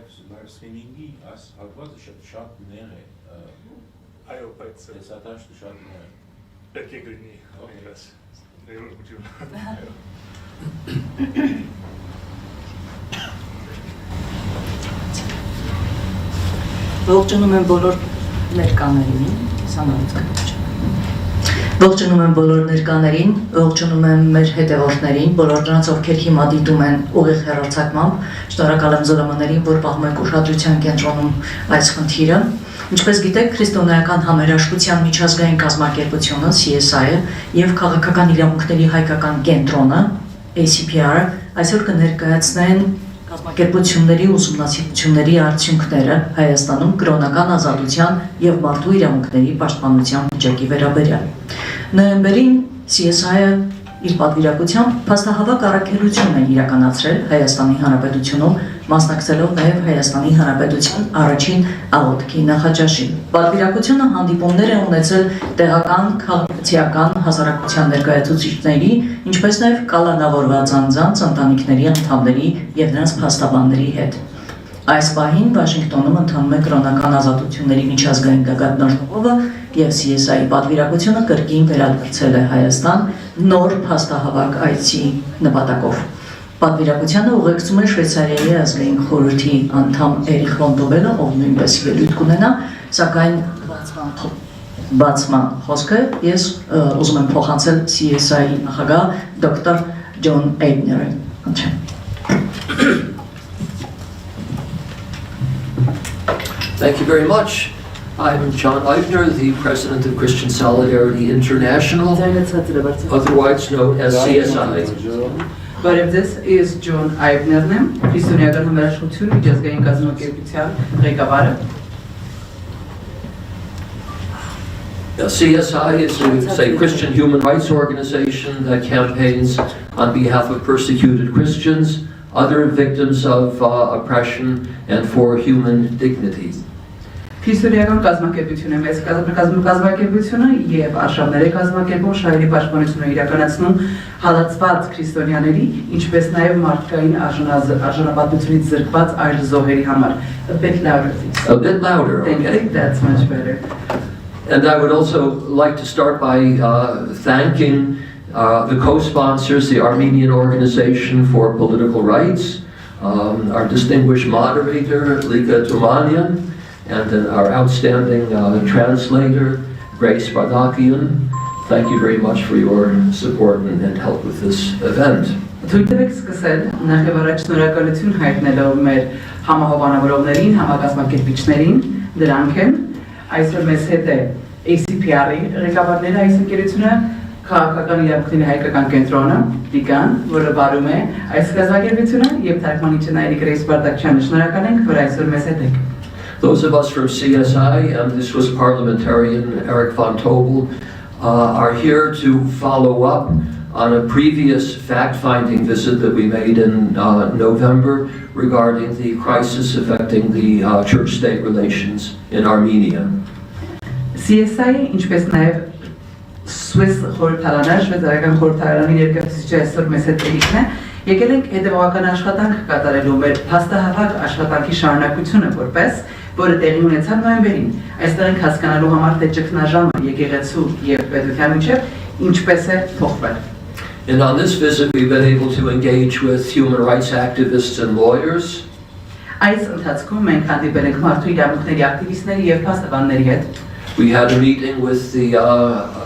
live streaming-ի այս հատվածը շատ նեղ է։ Այո, բայց տեսադաշտը շատ նեղ է։ պետք է գրնի այնպես ներողություն։ Ողջունում եմ բոլոր ներկաներին, սանալից կրիչ։ Ողջունում եմ բոլոր ներկաներին, ողջունում եմ մեր հետևորդներին, բոլոր նրանց, ովքեր հիմա դիտում են ուղիղ հեռարձակմամբ, շնորհակալ եմ ԶԼՄ-ներին, որ պահում եք ուշադրության կենտրոնում այս խնդիրը։ Ինչպես գիտեք, քրիստոնեական համերաշխության միջազգային կազմակերպությունը CSI-ը եւ քաղաքական իրավունքների հայկական կենտրոնը ACPR-ը այսօր կներկայացնեն կազմակերպությունների ուսումնասիրությունների արդյունքները Հայաստանում կրոնական ազատության եւ մարդու իրավունքների պաշտպանության վիճակի վերաբերյալ։ Նոյեմբերին CSI-ը իր պատվիրակությամբ փաստահավաք առաքելություն է իրականացրել Հայաստանի Հանրապետությունում, մասնակցելով նաև Հայաստանի Հանրապետության առաջին աղոթքի նախաճաշին։ Պատվիրակությունը հանդիպումներ է ունեցել տեղական քաղաքացիական հասարակության ներկայացուցիչների, ինչպես նաև կալանավորված անձանց, ընտանիքների անդամների եւ նրանց փաստաբանների հետ։ Այս պահին Վաշինգտոնում ընթանում է կրոնական ազատությունների միջազգային գագաթնաժողովը եւ CSI-ի պատվիրակությունը կրկին վերադարձել է Հայաստան նոր փաստահավաք այցի նպատակով։ Պատվիրակությանը ուղեկցում է Շվեյցարիայի ազգային խորհրդի անդամ Էրիխ Վոնդոբելը, ով նույնպես ելույթ կունենա, սակայն բացման խոսքը ես ուզում եմ փոխանցել CSI-ի նախագահ դոկտոր Ջոն Էյբներին։ Thank you very much. I'm John Eibner, the president of Christian Solidarity International, otherwise known as CSI. But this is John Eibner, քրիստոնեական համերաշխություն միջազգային կազմակերպության ղեկավարը։ CSI is a Christian human rights organization that campaigns on behalf of persecuted Christians, other victims of oppression, and for human dignity. Քրիստոնեական կազմակերպությունը մեծ կազմակերպությունը եւ արշավների կազմակերպում շահերի պաշտպանությունը իրականացնում հալածված քրիստոնյաների, ինչպես նաեւ մարդկային արժանապատվությունից զրկված այլ զոհերի համար։ A bit louder, please. A bit louder, okay. That's much better. And I would also like to start by thanking the co-sponsors, the Armenian Organization for Political Rights, our distinguished moderator, Lika Tumanian, and our outstanding translator, Grace Bardakian. Thank you very much for your support and help with this event. Թույլտվեք սկսել նախև առաջ շնորհակալություն հայտնելով մեր համահովանավորողներին, համակազմակերպիչներին, դրանք են այսօր մեզ հետ է ACPR-ի ղեկավարները այս ընկերությունը, քաղաքական իրավունքների հայկական կենտրոնը, Տիկան, որը բարում է այս կազմակերպությունը եւ թարգմանիչը Նայիրի Գրեյս Բարդակչյանը շնորհակալ ենք, որ այսօր մեզ հետ եք։ Those of us from CSI, and this was parliamentarian Eric von Tobel, are here to follow up on a previous fact-finding visit that we made in November regarding the crisis affecting the church-state relations in Armenia. CSI, ինչպես նաև Swiss խորհրդարանը, շվեյցարական խորհրդարանի ներկայացուցիչը այսօր մեզ հետ ելիքն է, եկել ենք հետևողական աշխատանք կատարելու մեր փաստահավաք աշխատանքի շարունակությունը որպես, որը տեղի ունեցավ նոյեմբերին։ Այստեղ ենք հասկանալու համար թե ճգնաժամը եկեղեցու եւ պետության միջև ինչպես է փոխվել։ And on this visit, we've been able to engage with human rights activists and lawyers. Այս ընթացքում մենք հանդիպել ենք մարդու իրավունքների ակտիվիստների եւ փաստաբանների հետ։ We had a meeting with the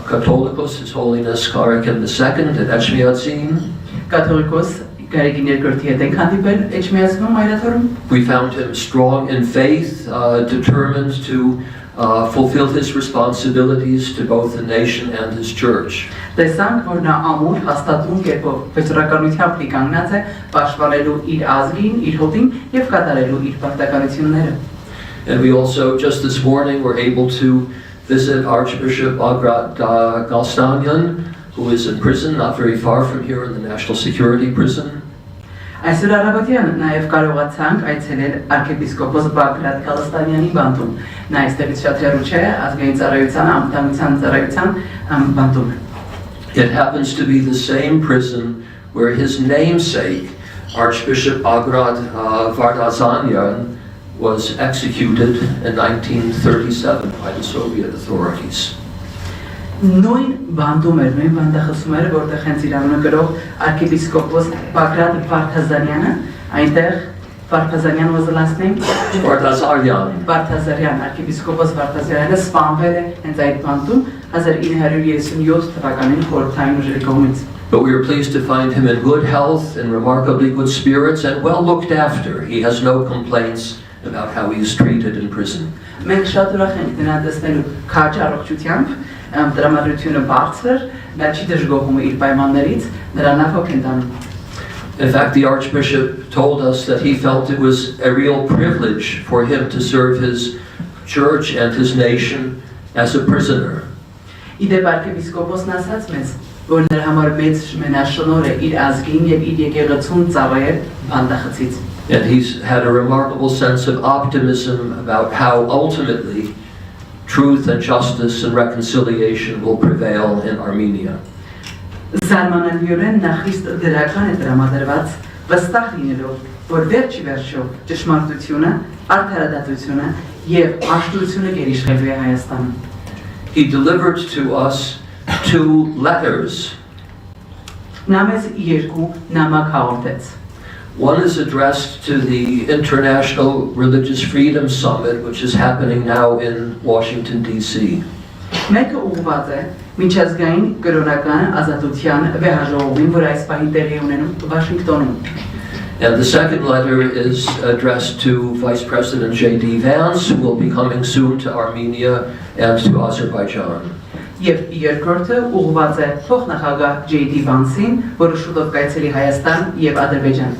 Catholicos, His Holiness Karakin II at Echmiadzin. Կաթողիկոս Գարեգին երկրորդի հետ ենք հանդիպել Էջմիածնում այրաթորում։ We found him strong in faith, determined to fulfill his responsibilities to both the nation and his church. Տեսանք, որ նա ամուր հաստատուն կերպով վճռականությամբ լի կանգնած է պաշտպանելու իր ազգին, իր հոտին եւ կատարելու իր պարտականությունները։ And we also, just this morning, were able to visit Archbishop Bagrat Galstanian, who is in prison, not very far from here in the National Security Prison. Այսօր առավոտյան նաև կարողացանք այցելել arczepiskopos Bagrat Galstaniani բանտում։ Նա այստեղից շատ հեռու չէ, ազգային ծառայության, անվտանգության ծառայության բանտում։ It happens to be the same prison where his namesake, Archbishop Bagrat Vardazanian, was executed in 1937 by the Soviet authorities. Նույն բանդում էր, նույն բանդախոսում էր, որտեղ հենց իր անունը գրող archiepiscopos Bagrat Partazaryan-ը, այնտեղ Partazaryan was the last name? Partazaryan. Partazaryan, archiepiscopos Partazaryan-ը սպանվել է հենց այդ բանդում 1937 թվականին խորհրդային ուժերի կողմից։ But we are pleased to find him in good health and remarkably good spirits and well looked after. He has no complaints about how he is treated in prison. Մենք շատ ուրախ ենք նրան տեսնելու քաջ առողջությամբ, տրամադրությունը բարձր, նա չի դժգոհում իր պայմաններից, նրան հոգ են տանում։ In fact, the Archbishop told us that he felt it was a real privilege for him to serve his church and his nation as a prisoner. Իդեպ archiepiscopos-ն ասաց մեզ, որ նրա համար մեծ մենաշնորհ է իր ազգին եւ իր եկեղեցուն ծառայել բանդախցից։ And he's had a remarkable sense of optimism about how ultimately truth and justice and reconciliation will prevail in Armenia. Զարմանալիորեն նա խիստ դրական է տրամադրված, վստահ լինելով, որ վերջի վերջով ճշմարտությունը, արդարադատությունը եւ աշտությունը գերիշխելու է Հայաստանում։ He delivered to us 2 letters. Նա մեզ երկու նամակ հաղորդեց։ One is addressed to the International Religious Freedom Summit, which is happening now in Washington, D.C. Մեկը ուղղված է միջազգային կրոնական ազատության վեհաժողովին, որ այս պահին տեղի է ունենում Վաշինգտոնում։ And the second letter is addressed to Vice President J.D. Vance, who will be coming soon to Armenia and to Azerbaijan. Եվ երկրորդը ուղղված է փոխնախագահ J.D. Vance-ին, որը շուտով կայցելի Հայաստան եւ Ադրբեջան։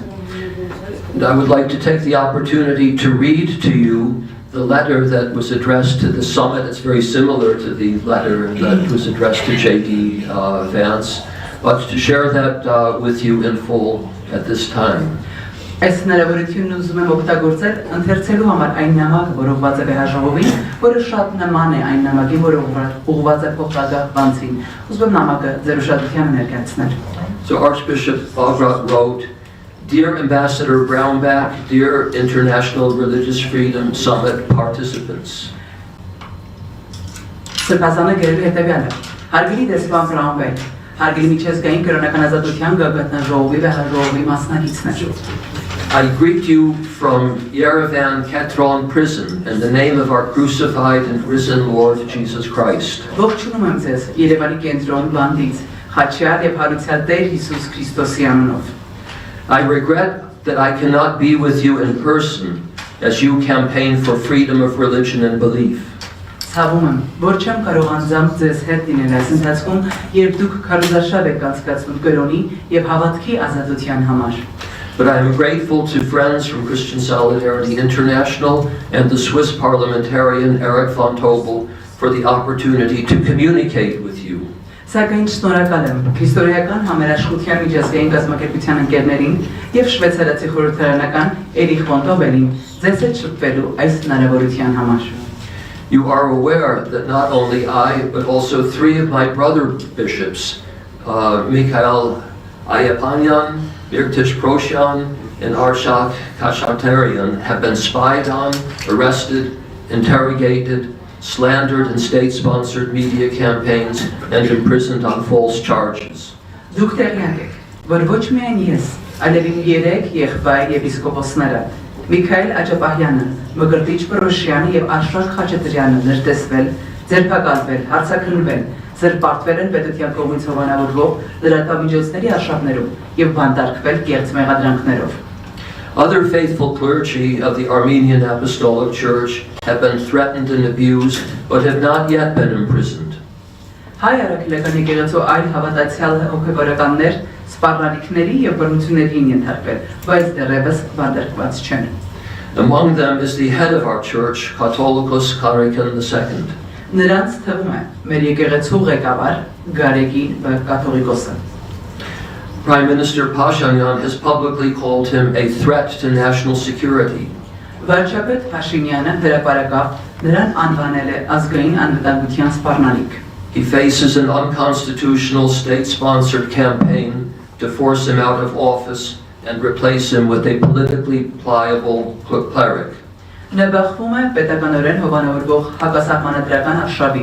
And I would like to take the opportunity to read to you the letter that was addressed to the summit. It's very similar to the letter that was addressed to J.D. Vance, but to share that with you in full at this time. Այս հնարավորությունն ուզում եմ օգտագործել ընթերցելու համար այն նամակը, որ ուղղված է վեհաժողովին, որը շատ նման է այն նամակին, որը ուղղված է փոխնախագահ Վանցին։ Ուզում եմ նամակը ձեր ուշադրությանը ներկայացնել։ So Archbishop Bagrat wrote, "Dear Ambassador Brownback, dear International Religious Freedom Summit participants." Սրբազանը գրել է հետևյալը. Հարգելի դեսպան Brownback, հարգելի միջազգային կրոնական ազատության գագաթնաժողովի վեհաժողովի մասնակիցներ։ I greet you from Yerevan Ketron prison in the name of our crucified and risen Lord Jesus Christ. Ողջունում եմ ձեզ Երևանի կենտրոն բանդից, խաչյալ եւ հարուցյալ Տեր Հիսուս Քրիստոսի անունով։ I regret that I cannot be with you in person as you campaign for freedom of religion and belief. Ցավում եմ, որ չեմ կարող անձամբ ձեզ հետ լինել այս ընթացքում, երբ դուք քարոզարշավ եք անցկացնում կրոնի եւ հավատքի ազատության համար։ But I am grateful to friends from Christian Solidarity International and the Swiss parliamentarian Eric von Tobel for the opportunity to communicate with you. Սակայն շնորհակալ եմ Քրիստոնեական համերաշխության միջազգային կազմակերպության ընկերներին եւ շվեյցարացի խորհրդարանական Էրիխ ֆոն Տոբելին ձեզ հետ շփվելու այս հնարավորության համար։ You are aware that not only I, but also 3 of my brother bishops, Mikhail Ayapanyan, Mirtish Proshan, and Arshak Kachatarian, have been spied on, arrested, interrogated, slandered in state-sponsored media campaigns, and imprisoned on false charges. Դուք տեղյակ եք, որ ոչ միայն ես, այլև իմ 3 եղբայր եպիսկոպոսները, Միքայել Աճապահյանը, Մկրտիչ Պրոշյանը եւ Արշակ Խաչատրյանը ներտեսվել, ձերբակալվել, հարձակրվել, զրպարտվել են պետության կողմից հովանավորվող լրատվամիջոցների արշավներում եւ բանտարկվել կեղծ մեղադրանքներով։ Other faithful clergy of the Armenian Apostolic Church have been threatened and abused, but have not yet been imprisoned. Հայ արաքելական եկեղեցու այլ հավատացյալ հոգևորականներ սպառնալիքների եւ բռնությունների են ենթարկվել, բայց դեռևս բանտարկված չեն։ Among them is the head of our church, Catholicos Karikan II. Նրանց թվում է մեր եկեղեցու ղեկավար Գարեգին Կաթողիկոսը։ Prime Minister Pashinyan has publicly called him a threat to national security. Վարչապետ Փաշինյանը հրապարակավ նրան անվանել է ազգային անվտանգության սպառնալիք։ He faces an unconstitutional state-sponsored campaign to force him out of office and replace him with a politically pliable cleric. Նա բախվում է պետականորեն հովանավորվող հակասահմանադրական արշավի,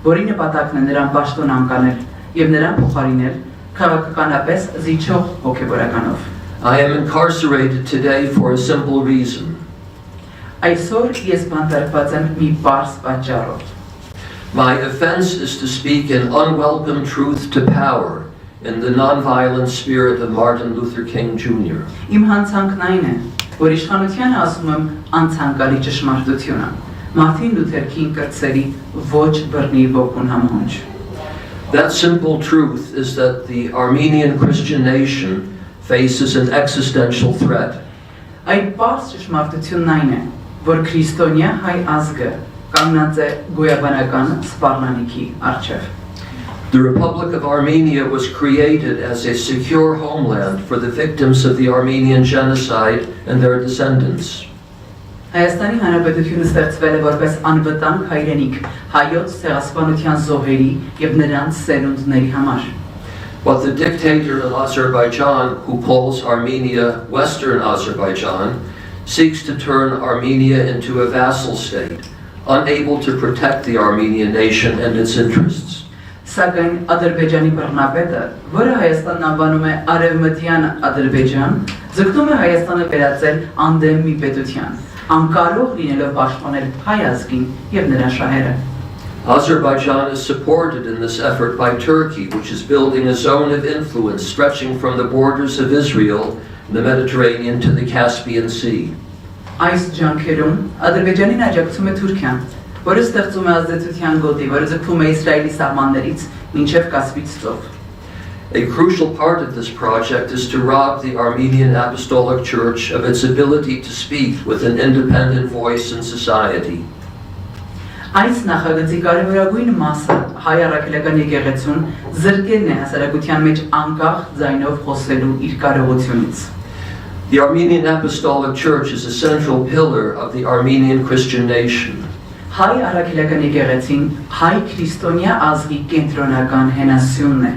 որի նպատակն է նրան պաշտոն անկանել եւ նրան փոխարինել քաղաքականապես զիջող հոգեվորականով։ I am incarcerated today for a simple reason. Այսօր ես բանտարկված եմ մի պարզ պատճառով։ My offense is to speak an unwelcome truth to power in the nonviolent spirit of Martin Luther King Jr. Իմ հանցանքն այն է, որ իշխանությանը ասում եմ անցանկալի ճշմարտությունը, Մարտին Լութեր Քինգ կրտսերի ոչ բռնի ոգուն համահունչ։ That simple truth is that the Armenian Christian nation faces an existential threat. Այդ պարզ ճշմարտությունն այն է, որ քրիստոնյա հայ ազգը կանգնած է գոյաբանական սպառնալիքի առջև։ The Republic of Armenia was created as a secure homeland for the victims of the Armenian genocide and their descendants. Հայաստանի Հանրապետությունը ստեղծվել է որպես անվտանգ հայրենիք հայոց ցեղասպանության զոհերի եւ նրանց սերունդների համար։ But the dictator of Azerbaijan, who calls Armenia Western Azerbaijan, seeks to turn Armenia into a vassal state, unable to protect the Armenian nation and its interests. Սակայն Ադրբեջանի բռնապետը, որը Հայաստանն անվանում է Արևմտյան Ադրբեջան, ձգտում է Հայաստանը վերածել անդեմ մի պետության, անկարող լինելով պաշտպանել հայ ազգին եւ նրա շահերը։ Azerbaijan is supported in this effort by Turkey, which is building a zone of influence stretching from the borders of Israel, the Mediterranean, to the Caspian Sea. Այս ջանքերում Ադրբեջանին աջակցում է Թուրքիան, որը ստեղծում է ազդեցության գոտի, որը ձգվում է Իսրայելի սահմաններից մինչև Կասպից ծով։ A crucial part of this project is to rob the Armenian Apostolic Church of its ability to speak with an independent voice in society. Այս նախագծի կարևորագույն մասը հայ առաքելական եկեղեցուն զրկելն է հասարակության մեջ անկախ ձայնով խոսելու իր կարողությունից։ The Armenian Apostolic Church is a central pillar of the Armenian Christian nation. Հայ առաքելական եկեղեցին հայ քրիստոնյա ազգի կենտրոնական հենասյունն է։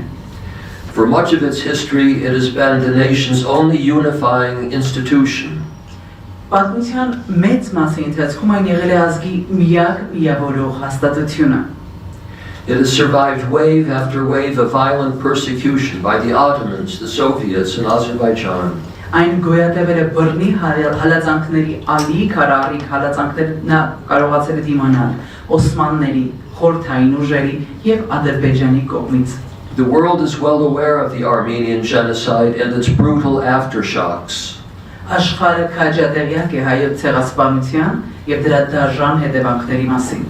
For much of its history, it has been the nation's only unifying institution. Պատմության մեծ մասի ընթացքում այն եղել է ազգի միակ միավորող հաստատությունը։ It has survived wave after wave of violent persecution by the Ottomans, the Soviets, and Azerbaijan. Այն գոյատևել է բռնի հալածանքների ալիք առառիք հալածանքներ նա կարողացել է դիմանալ Օսմանների, խորհրդային ուժերի եւ Ադրբեջանի կողմից։ The world is well aware of the Armenian genocide and its brutal aftershocks. Աշխարհը քաջատեղյակ է հայոց ցեղասպանության եւ դրա դաժան հետևանքների մասին։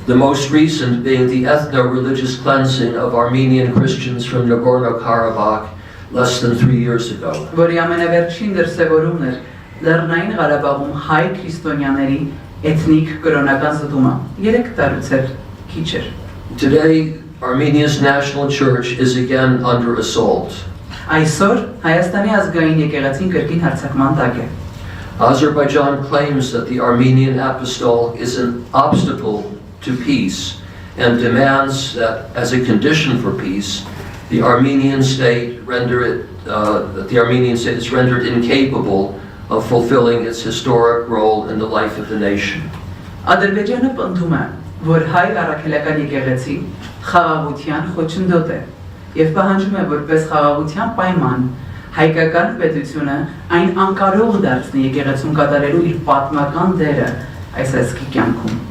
The most recent being the ethno-religious cleansing of Armenian Christians from Nagorno-Karabakh less than 3 years ago. Որի ամենավերջին դրսևորումն էր Լեռնային Ղարաբաղում հայ քրիստոնյաների էթնիկ կրոնական զտումը։ 3 տարուց էր քիչ էր։ Today, Armenia's national church is again under assault. Այսօր Հայաստանի ազգային եկեղեցին կրկին հարձակման տակ է։ Azerbaijan claims that the Armenian apostolic is an obstacle to peace and demands that as a condition for peace, the Armenian state is rendered incapable of fulfilling its historic role in the life of the nation. Ադրբեջանը պնդում է, որ հայ առաքելական եկեղեցի խաղաղության խոչընդոտ է եւ պահանջում է որպես խաղաղության պայման հայկական պետությունը այն անկարող դարձնի եկեղեցուն կատարելու իր պատմական դերը այս ազգի կյանքում։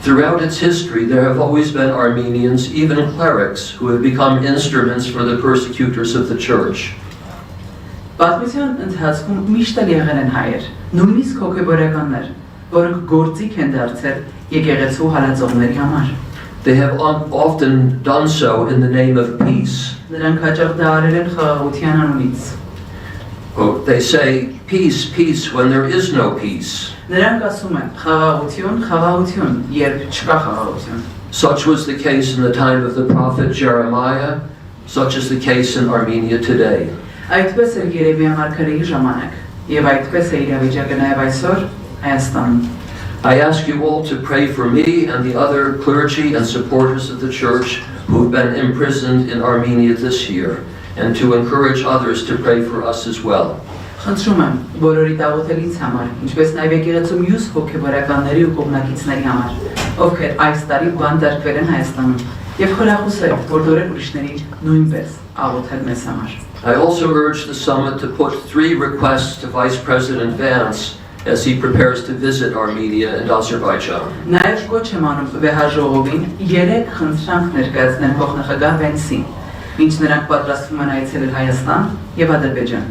Throughout its history, there have always been Armenians, even clerics, who have become instruments for the persecutors of the church. Պատմության ընթացքում միշտ եղել են հայեր, նույնիսկ հոգեբորականներ, որոնք գործիք են դարձել եկեղեցու հալածողների համար։ They have often done so in the name of peace. Նրանք հաճախ դա արել են խաղաղության անունից։ They say, peace, peace, when there is no peace. Նրանք ասում են խաղաղություն, խաղաղություն, երբ չկա խաղաղություն։ Such was the case in the time of the prophet Jeremiah, such is the case in Armenia today. Այդպես էր Երեմիա մարգարեի ժամանակ, եւ այդպես է իրավիճակը նաեւ այսօր Հայաստանում։ I ask you all to pray for me and the other clergy and supporters of the church who have been imprisoned in Armenia this year, and to encourage others to pray for us as well. Խնդրում եմ բոլորի դաղոթելից համար, ինչպես նաև եկեղեցու մյուս հոգևորականների ու կողմնակիցների համար, ովքեր այս տարի բանտարկվել են Հայաստանում, եւ խորախուսել բոլորի ուրիշների նույնպես աղոթել մեզ համար։ I also urge the summit to put 3 requests to Vice President Vance as he prepares to visit Armenia and Azerbaijan. Նաև կոչ եմ անում վեհաժողովին 3 խնդրանք ներկայացնել փոխնախագահ Վենսին, ինչ նրանք պատրաստվում են այցելել Հայաստան եւ Ադրբեջան։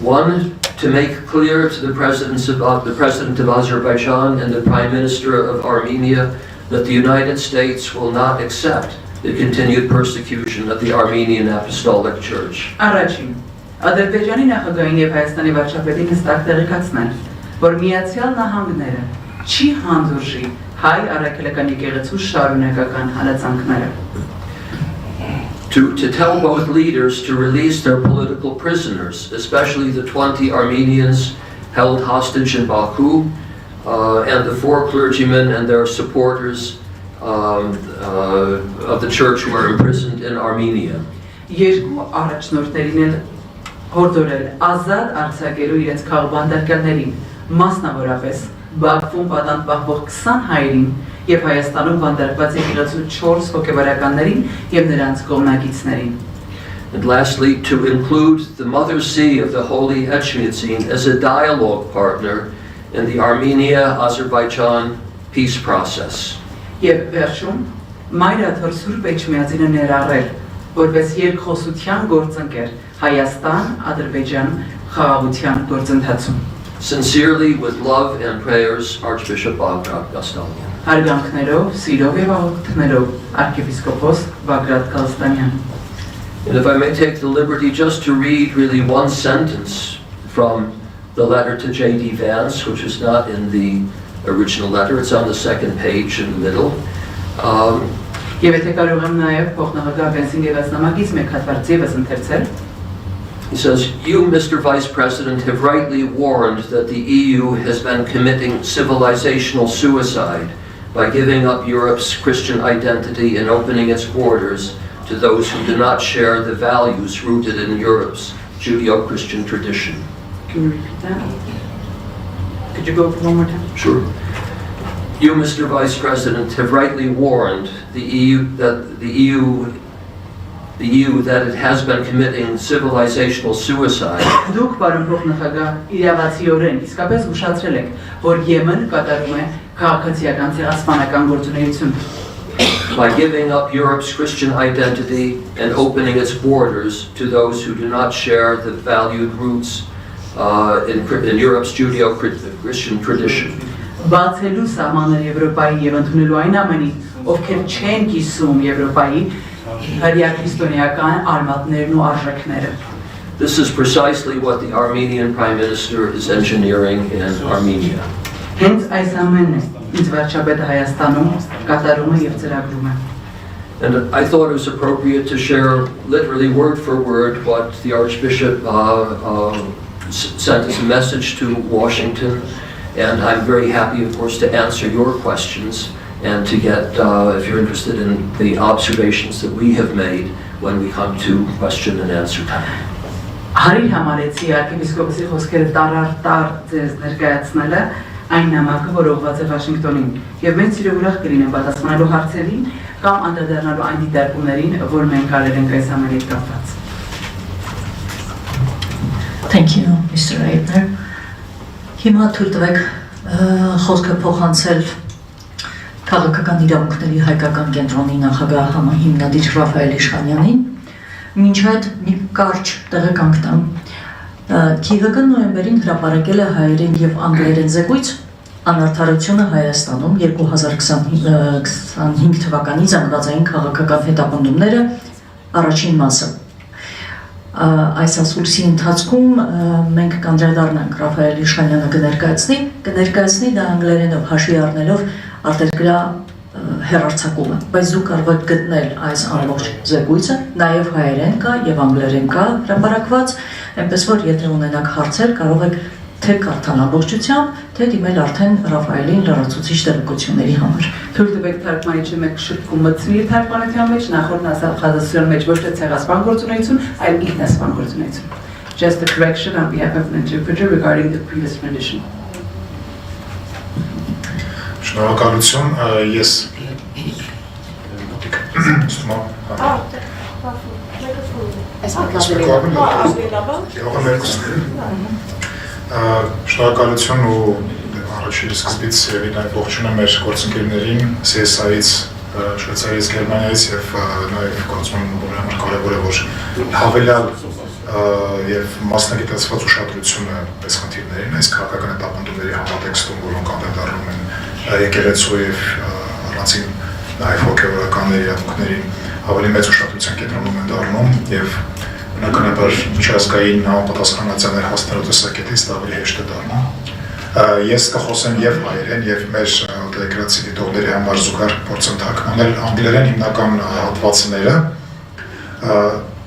1, to make clear to the President of Azerbaijan and the Prime Minister of Armenia that the United States will not accept the continued persecution of the Armenian Apostolic Church. Առաջին, Ադրբեջանի նախագահին եւ Հայաստանի վարչապետին հստակ տեղեկացնել, որ Միացյալ Նահանգները չի հանդուրժի հայ առաքելական եկեղեցու շարունակական հալածանքները։ To tell both leaders to release their political prisoners, especially the 20 Armenians held hostage in Baku, and the 4 clergymen and their supporters of the church who are imprisoned in Armenia. Երկու առաջնորդներին էլ հորդորել ազատ արձակելու իրենց քաղաքբանտարկյալներին, մասնավորապես Բաքվում պատանդ պահվող 20 հայերին եւ Հայաստանում բանտարկված եկեղեցու 4 հոգեվարականներին եւ նրանց կողմնակիցներին։ And lastly, to include the Mother See of the Holy Echmiadzin as a dialogue partner in the Armenia-Azerbaijan peace process. Եվ վերջում Մայրաթոր Սուրբ Էջմիածինը ներառել, որպես երկխոսության գործընկեր Հայաստան-Ադրբեջան խաղաղության գործընթացում։ Sincerely, with love and prayers, Archbishop Bagrat Gastanian. Հարգանքներով, սիրով եւ աղոթքներով arczepiskopos Bagrat Gastanian. And if I may take the liberty just to read really one sentence from the letter to J.D. Vance, which is not in the original letter, it's on the 2nd page in the middle. Եվ եթե կարող եմ նաև փոխնախագահ Վենսին գեղեցնամակից մեկ հատված ձևս ընթերցել։ He says, you, Mr. Vice President, have rightly warned that the EU has been committing civilizational suicide by giving up Europe's Christian identity and opening its borders to those who do not share the values rooted in Europe's Judeo-Christian tradition. Can you repeat that? Could you go one more time? Sure. You, Mr. Vice President, have rightly warned the EU that it has been committing civilizational suicide. Դուք պարոն փոխնախագահ իրավացիորեն իսկապես ուշադրել եք, որ Եմեն կատարում է քաղաքացիական ցեղասպանական գործունեություն։ By giving up Europe's Christian identity and opening its borders to those who do not share the valued roots in Europe's Judeo-Christian tradition. Բացելու սահմանները Եվրոպայի եւ ընդունելու այն ամենին, ովքեր չեն կիսում Եվրոպայի հրեաքրիստոնեական արմատներն ու արժեքները։ This is precisely what the Armenian Prime Minister is engineering in Armenia. Hence այս ամենն է, ինչ վարչապետը Հայաստանում կատարում է եւ ծրագրում է։ And I thought it was appropriate to share literally word for word what the Archbishop sent as a message to Washington. And I'm very happy, of course, to answer your questions and to get, if you're interested in the observations that we have made when we come to question and answer time. Հարիր համարեցի arczepiskopos-ի խոսքերը տարարտար ձեզ ներկայացնելը այն նամակը, որ ուղղված է Վաշինգտոնին, եւ մենք սիրով ուրախ կլինենք պատասխանելու հարցերին կամ անդրադառնալու այն դիտարկումներին, որ մենք արել ենք այս ամենի հետ կապված։ Thank you, Mr. Reitner. Հիմա թույլ տվեք խոսքը փոխանցել քաղաքական իրավունքների հայկական կենտրոնի նախագահ համահիմնադիր Ռաֆայել Իշխանյանին, մինչ այդ մի կարճ տեղեկանք տամ։ ՔԻՎԿ-ն նոյեմբերին հրապարակել է հայերեն եւ անգլերեն զեկույց «Անարդարությունը Հայաստանում 2025 թվականի զանգվածային քաղաքական հետապնդումները» առաջին մասը։ Այս ասուլսի ընթացքում մենք կանդրադառնանք Ռաֆայել Իշխանյանը կներկայացնի դա անգլերենով հաշվի առնելով արտերկրյա հեռարձակումը, բայց դուք կարող եք գտնել այս ամբողջ զեկույցը, նաև հայերեն կա եւ անգլերեն կա հրապարակված, այնպես որ եթե ունենաք հարցեր, կարող եք թե կարդալ ամբողջությամբ, թե դիմել արդեն Ռաֆայելին լրացուցիչ տեղեկությունների համար։ Թույլ տվեք թարգմանիչը մեկ շփում մտցնի թարգմանության մեջ, նախորդն ասալ ազատության մեջ ոչ թե ցեղասպան գործունեություն, այլ ինքնասպան գործունեություն։ just a correction on behalf of an interpreter regarding the previous rendition. Շնորհակալություն, ես շնորհակալություն ու առաջին սկզբից եւին այդ ողջունում եմ գործընկերներին CSI-ից, Շվեյցարիայից, Գերմանիայից եւ նաեւ գործում որ համար կարեւոր է որ հավելյալ եւ մասնագիտացված ուշադրությունը այս խնդիրներին, այս քաղաքական հետապնդումների համատեքստում, որոնք անդրադառնում են եկեղեցու եւ առանցին նաեւ հոգեվորականների իրավունքներին ավելի մեծ ուշադրության կենտրոնում են դառնում եւ բնականաբար միջազգային համապատասխանատվներ հասնելու տեսակետից դա ավելի հեշտ է դառնում։ Ես կխոսեմ եւ հայերեն եւ մեր դեկրացի դիտողների համար զուգահեռ փորձընթաք անել անգլերեն հիմնական հատվածները։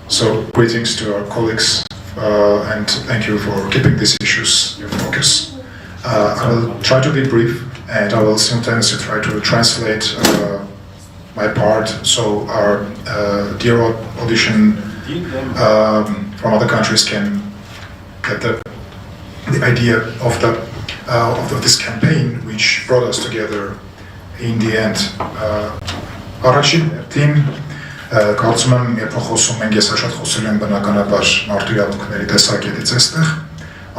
So greetings to our colleagues and thank you for keeping these issues in focus. I will try to be brief and I will simultaneously try to translate my part so our dear audition from other countries can get the idea of this campaign which brought us together in the end. Կարծում եմ, երբ խոսում ենք, ես շատ խոսել եմ բնականաբար մարդու իրավունքների տեսակետից այստեղ,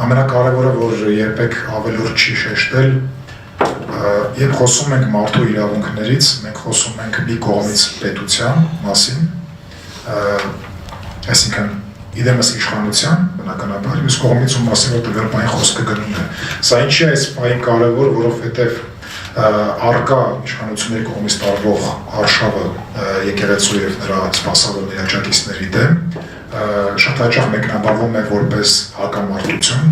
ամենակարևորը, որ երբեք ավելորդ չի շեշտել, երբ խոսում ենք մարդու իրավունքներից, մենք խոսում ենք մի կողմից պետության մասին, այսինքն իդեմս իշխանության, բնականաբար, մյուս կողմից ու մասին, որ տվյալ պահին խոսքը գնում է։ Սա ինչի է այս պահին կարևոր, որովհետև արկա իշխանությունների կողմից տարվող արշավը եկեղեցու եւ նրա սպասավորների աջակիցների դեմ շատ հաճախ մեկնաբանվում է որպես հակամարտություն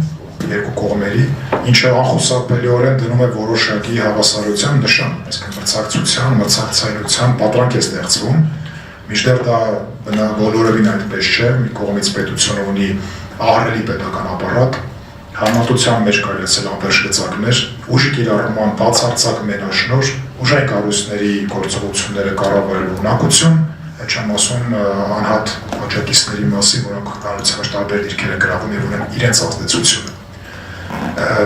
երկու կողմերի, ինչը անխուսափելիորեն դնում է որոշակի հավասարության նշան, այսինքն մրցակցության, մրցակցայնության պատրանք է ստեղծվում, մինչդեռ դա բոլորովին այդպես չէ, մի կողմից պետությունը ունի ահռելի պետական ապարատ, համատության մեջ կարելի ասել անվերջ գծակներ, ուժի կիրառման բացարձակ մենաշնոր, ուժային կառույցների գործողությունները կառավարելու ունակություն, այդ չեմ ասում անհատ աջակիցների մասին, որոնք կառույցի մեջ տարբեր դիրքեր են գրավում եւ ունեն իրենց ազդեցությունը։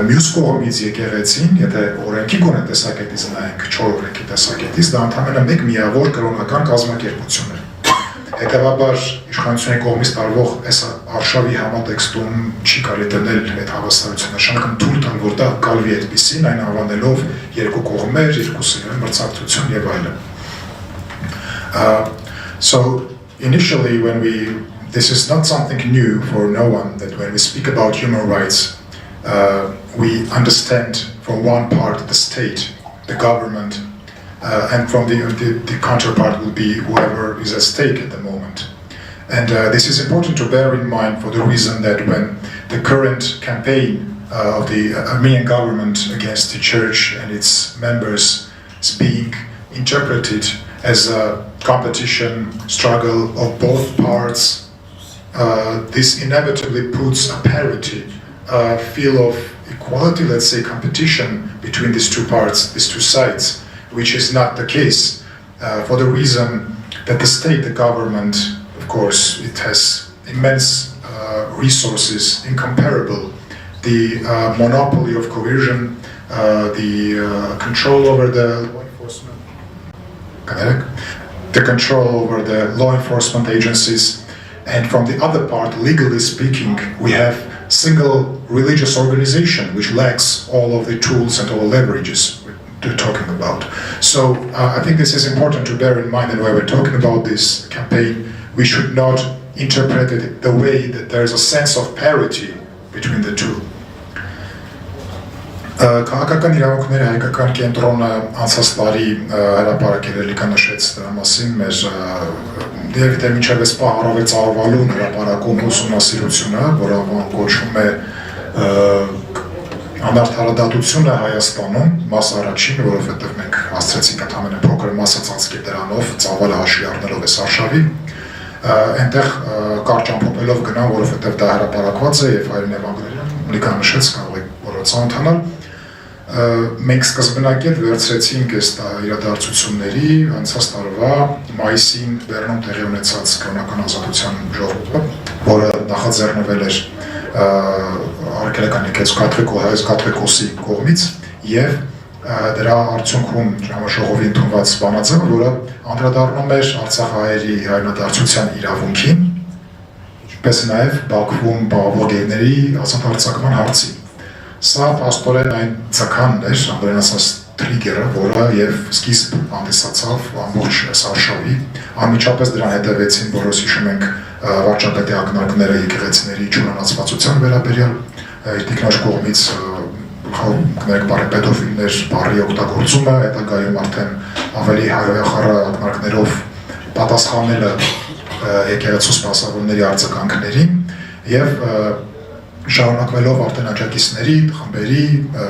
Մյուս կողմից եկեղեցին, եթե օրենքի գոնե տեսակետից նայենք, 4 օրենքի տեսակետից, դա ընդհանրապես մեկ միավոր կրոնական կազմակերպություն է։ Հետևաբար իշխանությունների կողմից տարվող այս արշավի համատեքստում չի կարելի դնել այդ հավասարությունը, նշանակում թույլ տալ, որ դա կալվի այդպիսին, այն անվանելով երկու կողմեր, երկուսի մրցակցություն եւ այլն։ So initially this is not something new for no one that when we speak about human rights we understand from one part the state, the government, and from the counterpart will be whoever is at stake at the moment. And this is important to bear in mind for the reason that when the current campaign of the Armenian government against the church and its members is being interpreted as a competition struggle of both parts, this inevitably puts a parity, a feel of equality, let's say competition between these two parts, these two sides, which is not the case for the reason that the state, the government, of course, it has immense resources, incomparable. The monopoly of coercion, the control over the law enforcement, the control over the law enforcement agencies, and from the other part, legally speaking, we have single religious organization which lacks all of the tools and all leverages we're talking about. So I think this is important to bear in mind, and when we're talking about this campaign, we should not interpret it the way that there is a sense of parity between the two. Քաղաքական իրավունքների հայկական կենտրոնը անցած տարի հրապարակել է լիկանշեց դրա մասին մեր դեպի թե մինչև այս պահ առավել ծավալուն հրապարակում ուսումնասիրությունը, որը կոչվում է Անարդարադատությունը Հայաստանում, մաս առաջին, որովհետև մենք հասցրեցինք ընդհանրապես փոքր մասը ծածկել դրանով, ծավալը հաշվի առնելով այս արշավի, այնտեղ կարճ ամփոփելով գնա, որովհետև դա հրապարակված է եւ հայերեն եւ անգլերեն լիկանշեց կարող եք բոլորը ծանոթանալ։ Մենք սկզբնակի վերցրեցինք այս իրադարձությունների անցած տարվա մայիսին Բեռնում տեղի ունեցած կրոնական ազատության ժողովը, որը նախաձեռնվել էր արգելական եկեղեցու կաթողիկոսի կողմից եւ դրա արդյունքում ժամաշողովի ընդունված բանաձևը, որը անդրադառնում էր Արցախահայերի հայրենադարձության իրավունքին, ինչպես նաև Բաքվում բաղավողերների ազատ արձակման հարցին։ Սա փաստորեն այն ցականն էր, ամենայն ասած trigger-ը, որը եւ սկիզբ հանդիսացավ ամբողջ սարշավի, անմիջապես դրան հետևեցին, որոնց հիշում ենք վարչապետի ակնարկները եկեղեցիների ճանաչվածության վերաբերյալ, տիկնոջ կողմից կներեք բարի պետոֆիլներ բարի օգտագործումը, հետագայում արդեն ավելի հայոյախառը ակնարկներով պատասխանելը եկեղեցու սպասավորների արձագանքներին եւ շարունակվելով արդեն աջակիցների, խմբերի,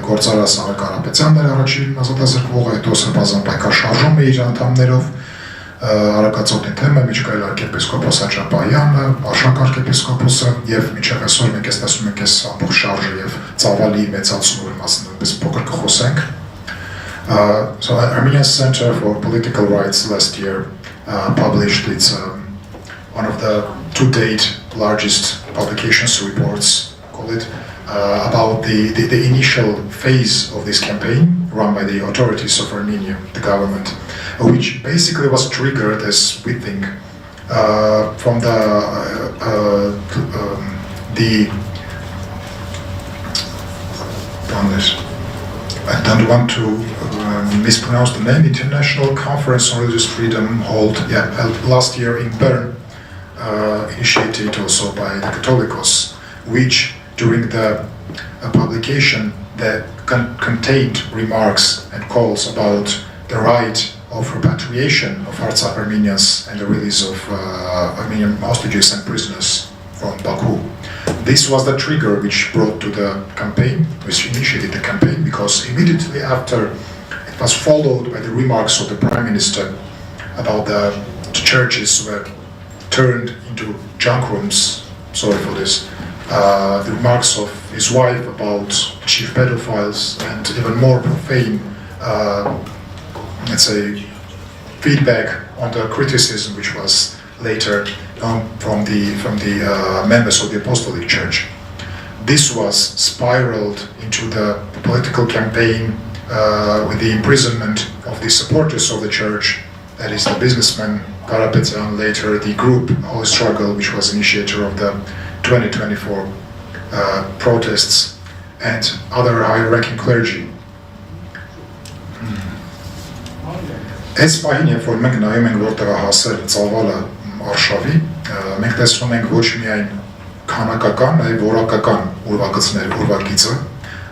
գործարար Սաղ Կարապետյանն էր առաջին ազատազրկվողը, հետո սրբազան պայքար շարժումը իր անդամներով, Արաքածոտնի թեմը, Միջկայել arczepiskopos Աճապայանը, Արշակ arczepiskopos-ը եւ մինչեւ այսօր մենք տեսնում ենք այս ամբողջ շարժը եւ ծավալի մեծացումը, մասն նույնպես փոքր կխոսենք։ So Armenian Center for Political Rights last year published its one of the to-date largest publications reports, call it, about the initial phase of this campaign run by the authorities of Armenia, the government, which basically was triggered, as we think, from I don't want to mispronounce the name, International Conference on Religious Freedom held last year in Bern, initiated also by the Catholicos, which during the publication that contained remarks and calls about the right of repatriation of Artsakh Armenians and the release of Armenian hostages and prisoners from Baku. This was the trigger which brought to the campaign, which initiated the campaign, because immediately after it was followed by the remarks of the Prime Minister about the churches were turned into junk rooms, sorry for this, the remarks of his wife about chief pedophiles and even more profane, let's say, feedback on the criticism which was later from the members of the Apostolic Church. This was spiraled into the political campaign with the imprisonment of the supporters of the church, that is the businessman Karapetyan, later the group Holy Struggle, which was initiator of the 2024 protests, and other high-ranking clergy. Այս պահին, երբ որ մենք նայում ենք որտեղ հասել ծավալը արշավի, մենք տեսնում ենք ոչ միայն քանակական, այլ որակական ուրվագիծը,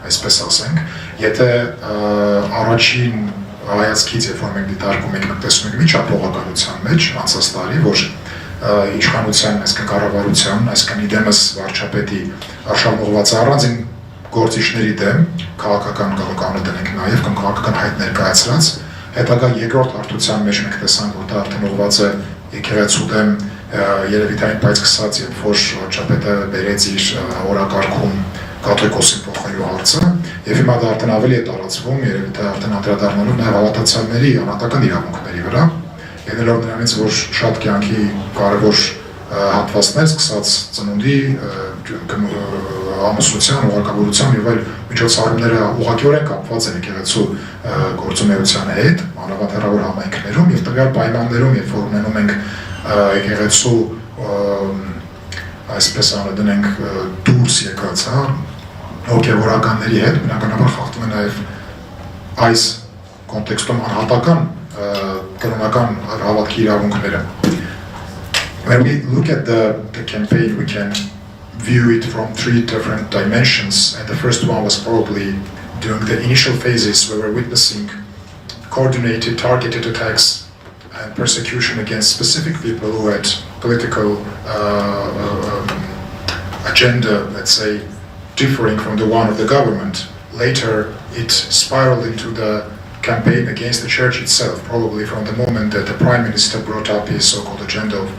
այսպես ասենք, եթե առաջին հայացքից, երբ որ մենք դիտարկում ենք, մենք տեսնում ենք միջապողականության մեջ անցած տարի, որ իշխանության, այսինքն կառավարության, այսինքն իդեմս վարչապետի արշավողված առանձին գործիչների դեմ քաղաքական գաղութանը դնենք նաև կամ քաղաքական հայտ ներկայացրած, հետագա երկրորդ հարթության մեջ մենք տեսանք, որ դա արդեն ուղղված է եկեղեցու դեմ երևի թե այն բայց սկսած, երբ որ վարչապետը բերեց իր օրակարգում կաթողիկոսին փոխելու հարցը, եւ հիմա դա արդեն ավելի է տարածվում, երևի թե արդեն անդրադառնալով նաև հավատացյալների անհատական իրավունքների վրա, ելնելով նրանից, որ շատ կյանքի կարևոր հատվածներ, սկսած ծնունդի, ամուսնության, ուղղակավորության եւ այլ միջոցառումները ուղղակիորեն կապված են եկեղեցու գործունեության հետ, մանավանդ համայնքներում եւ տվյալ պայմաններում, երբ որ ունենում ենք եկեղեցու այսպես անընդենք դուրս եկած, հոգեվորականների հետ, բնականաբար խախտում է նաեւ այս կոնտեքստում անհատական կրոնական հավատքի իրավունքները. When we look at the campaign, we can view it from three different dimensions, and the first one was probably during the initial phases where we're witnessing coordinated, targeted attacks and persecution against specific people who had political agenda, let's say, differing from the one of the government. Later, it spiraled into the campaign against the church itself, probably from the moment that the Prime Minister brought up his so-called agenda of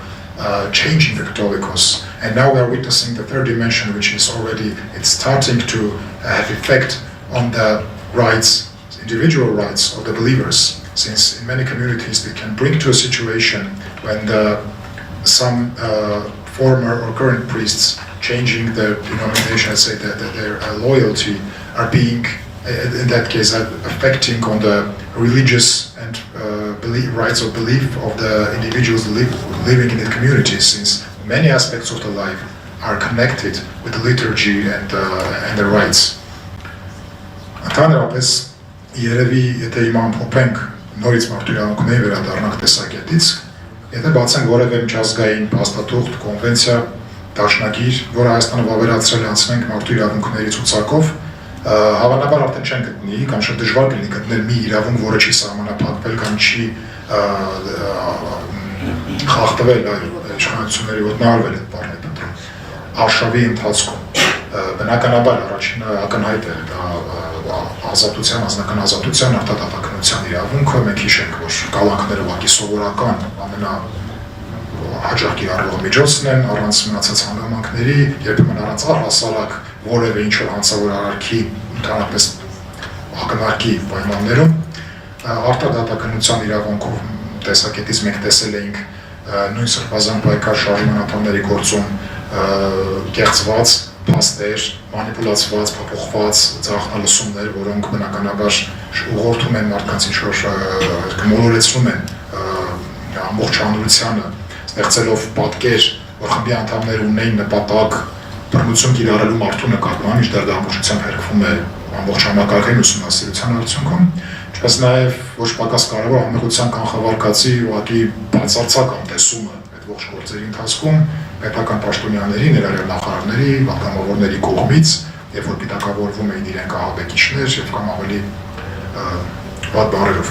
changing the Catholicos. And now we are witnessing the third dimension, which is already, it's starting to have effect on the rights, individual rights of the believers, since in many communities they can bring to a situation when some former or current priests changing their denomination, say that their loyalty are being, in that case, affecting on the religious and rights of belief of the individuals living in the community, since many aspects of the life are connected with the liturgy and the rites. Ընդհանրապես, երևի եթե հիմա ամփոփենք նորից մարդու իրավունքների վերադառնանք տեսակետից, եթե բացենք որևէ միջազգային փաստաթուղթ, կոնվենցիա, դաշնագիր, որը Հայաստանը վավերացրել է անցնենք մարդու իրավունքների ցուցակով, հավանաբար արդեն չեն գտնի, կամ շատ դժվար կլինի գտնել մի իրավունք, որը չի սահմանափակվել կամ չի խախտվել իշխանությունների ոտնահարվել այդ բառն է դրում։ Արշավի ընթացքում բնականաբար առաջինը ակնհայտ է ազատության, անձնական ազատության, արտադատականության իրավունքը, մենք հիշենք, որ կալանքները ուղղակի սովորական հաճախ կիրառվող միջոցն են, առանց մնացած հանգամանքների, երբեմն առանց առհասարակ որևէ ինչ-որ հանցավոր արարքի ընդհանրապես ակնարկի պայմաններում, արտադատականության իրավունքով տեսակետից մենք տեսել էինք նույն սրբազան պայքար շարժման անդամների գործում կեղծված փաստեր, մանիպուլացված, փոփոխված ձախնալսումներ, որոնք բնականաբար ուղղորդում են մարդկանց ինչ-որ մոլորեցնում են ամբողջ հանրությանը, ստեղծելով պատկեր, որ խմբի անդամներ ունեին նպատակ բռնություն կիրառելու մարդու նկատմամբ, մինչդեռ դա ամբողջությամբ հերքվում է ամբողջ համակարգային ուսումնասիրության արդյունքում, ինչպես նաև ոչ պակաս կարևոր համեղության կանխավարկածի ուղղակի բացարձակ անտեսումը այդ ողջ գործերի ընթացքում պետական պաշտոնյաների, ներառյալ նախարարների, պատգամավորների կողմից, երբ որ պիտակավորվում էին իրենք ահաբեկիչներ եւ կամ ավելի վատ բառերով.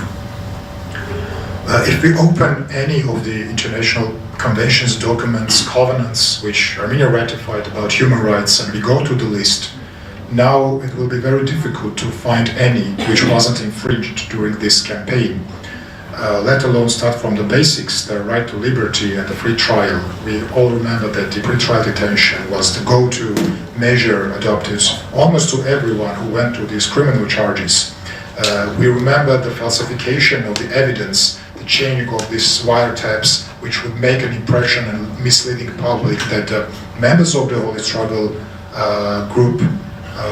If we open any of the international conventions, documents, covenants which Armenia ratified about human rights and we go to the list, now it will be very difficult to find any which wasn't infringed during this campaign. Let alone start from the basics, the right to liberty and the free trial. We all remember that the pre-trial detention was the go-to measure adopted almost to everyone who went to these criminal charges. We remember the falsification of the evidence, the changing of these wiretaps, which would make an impression and misleading public that the members of the Holy Struggle group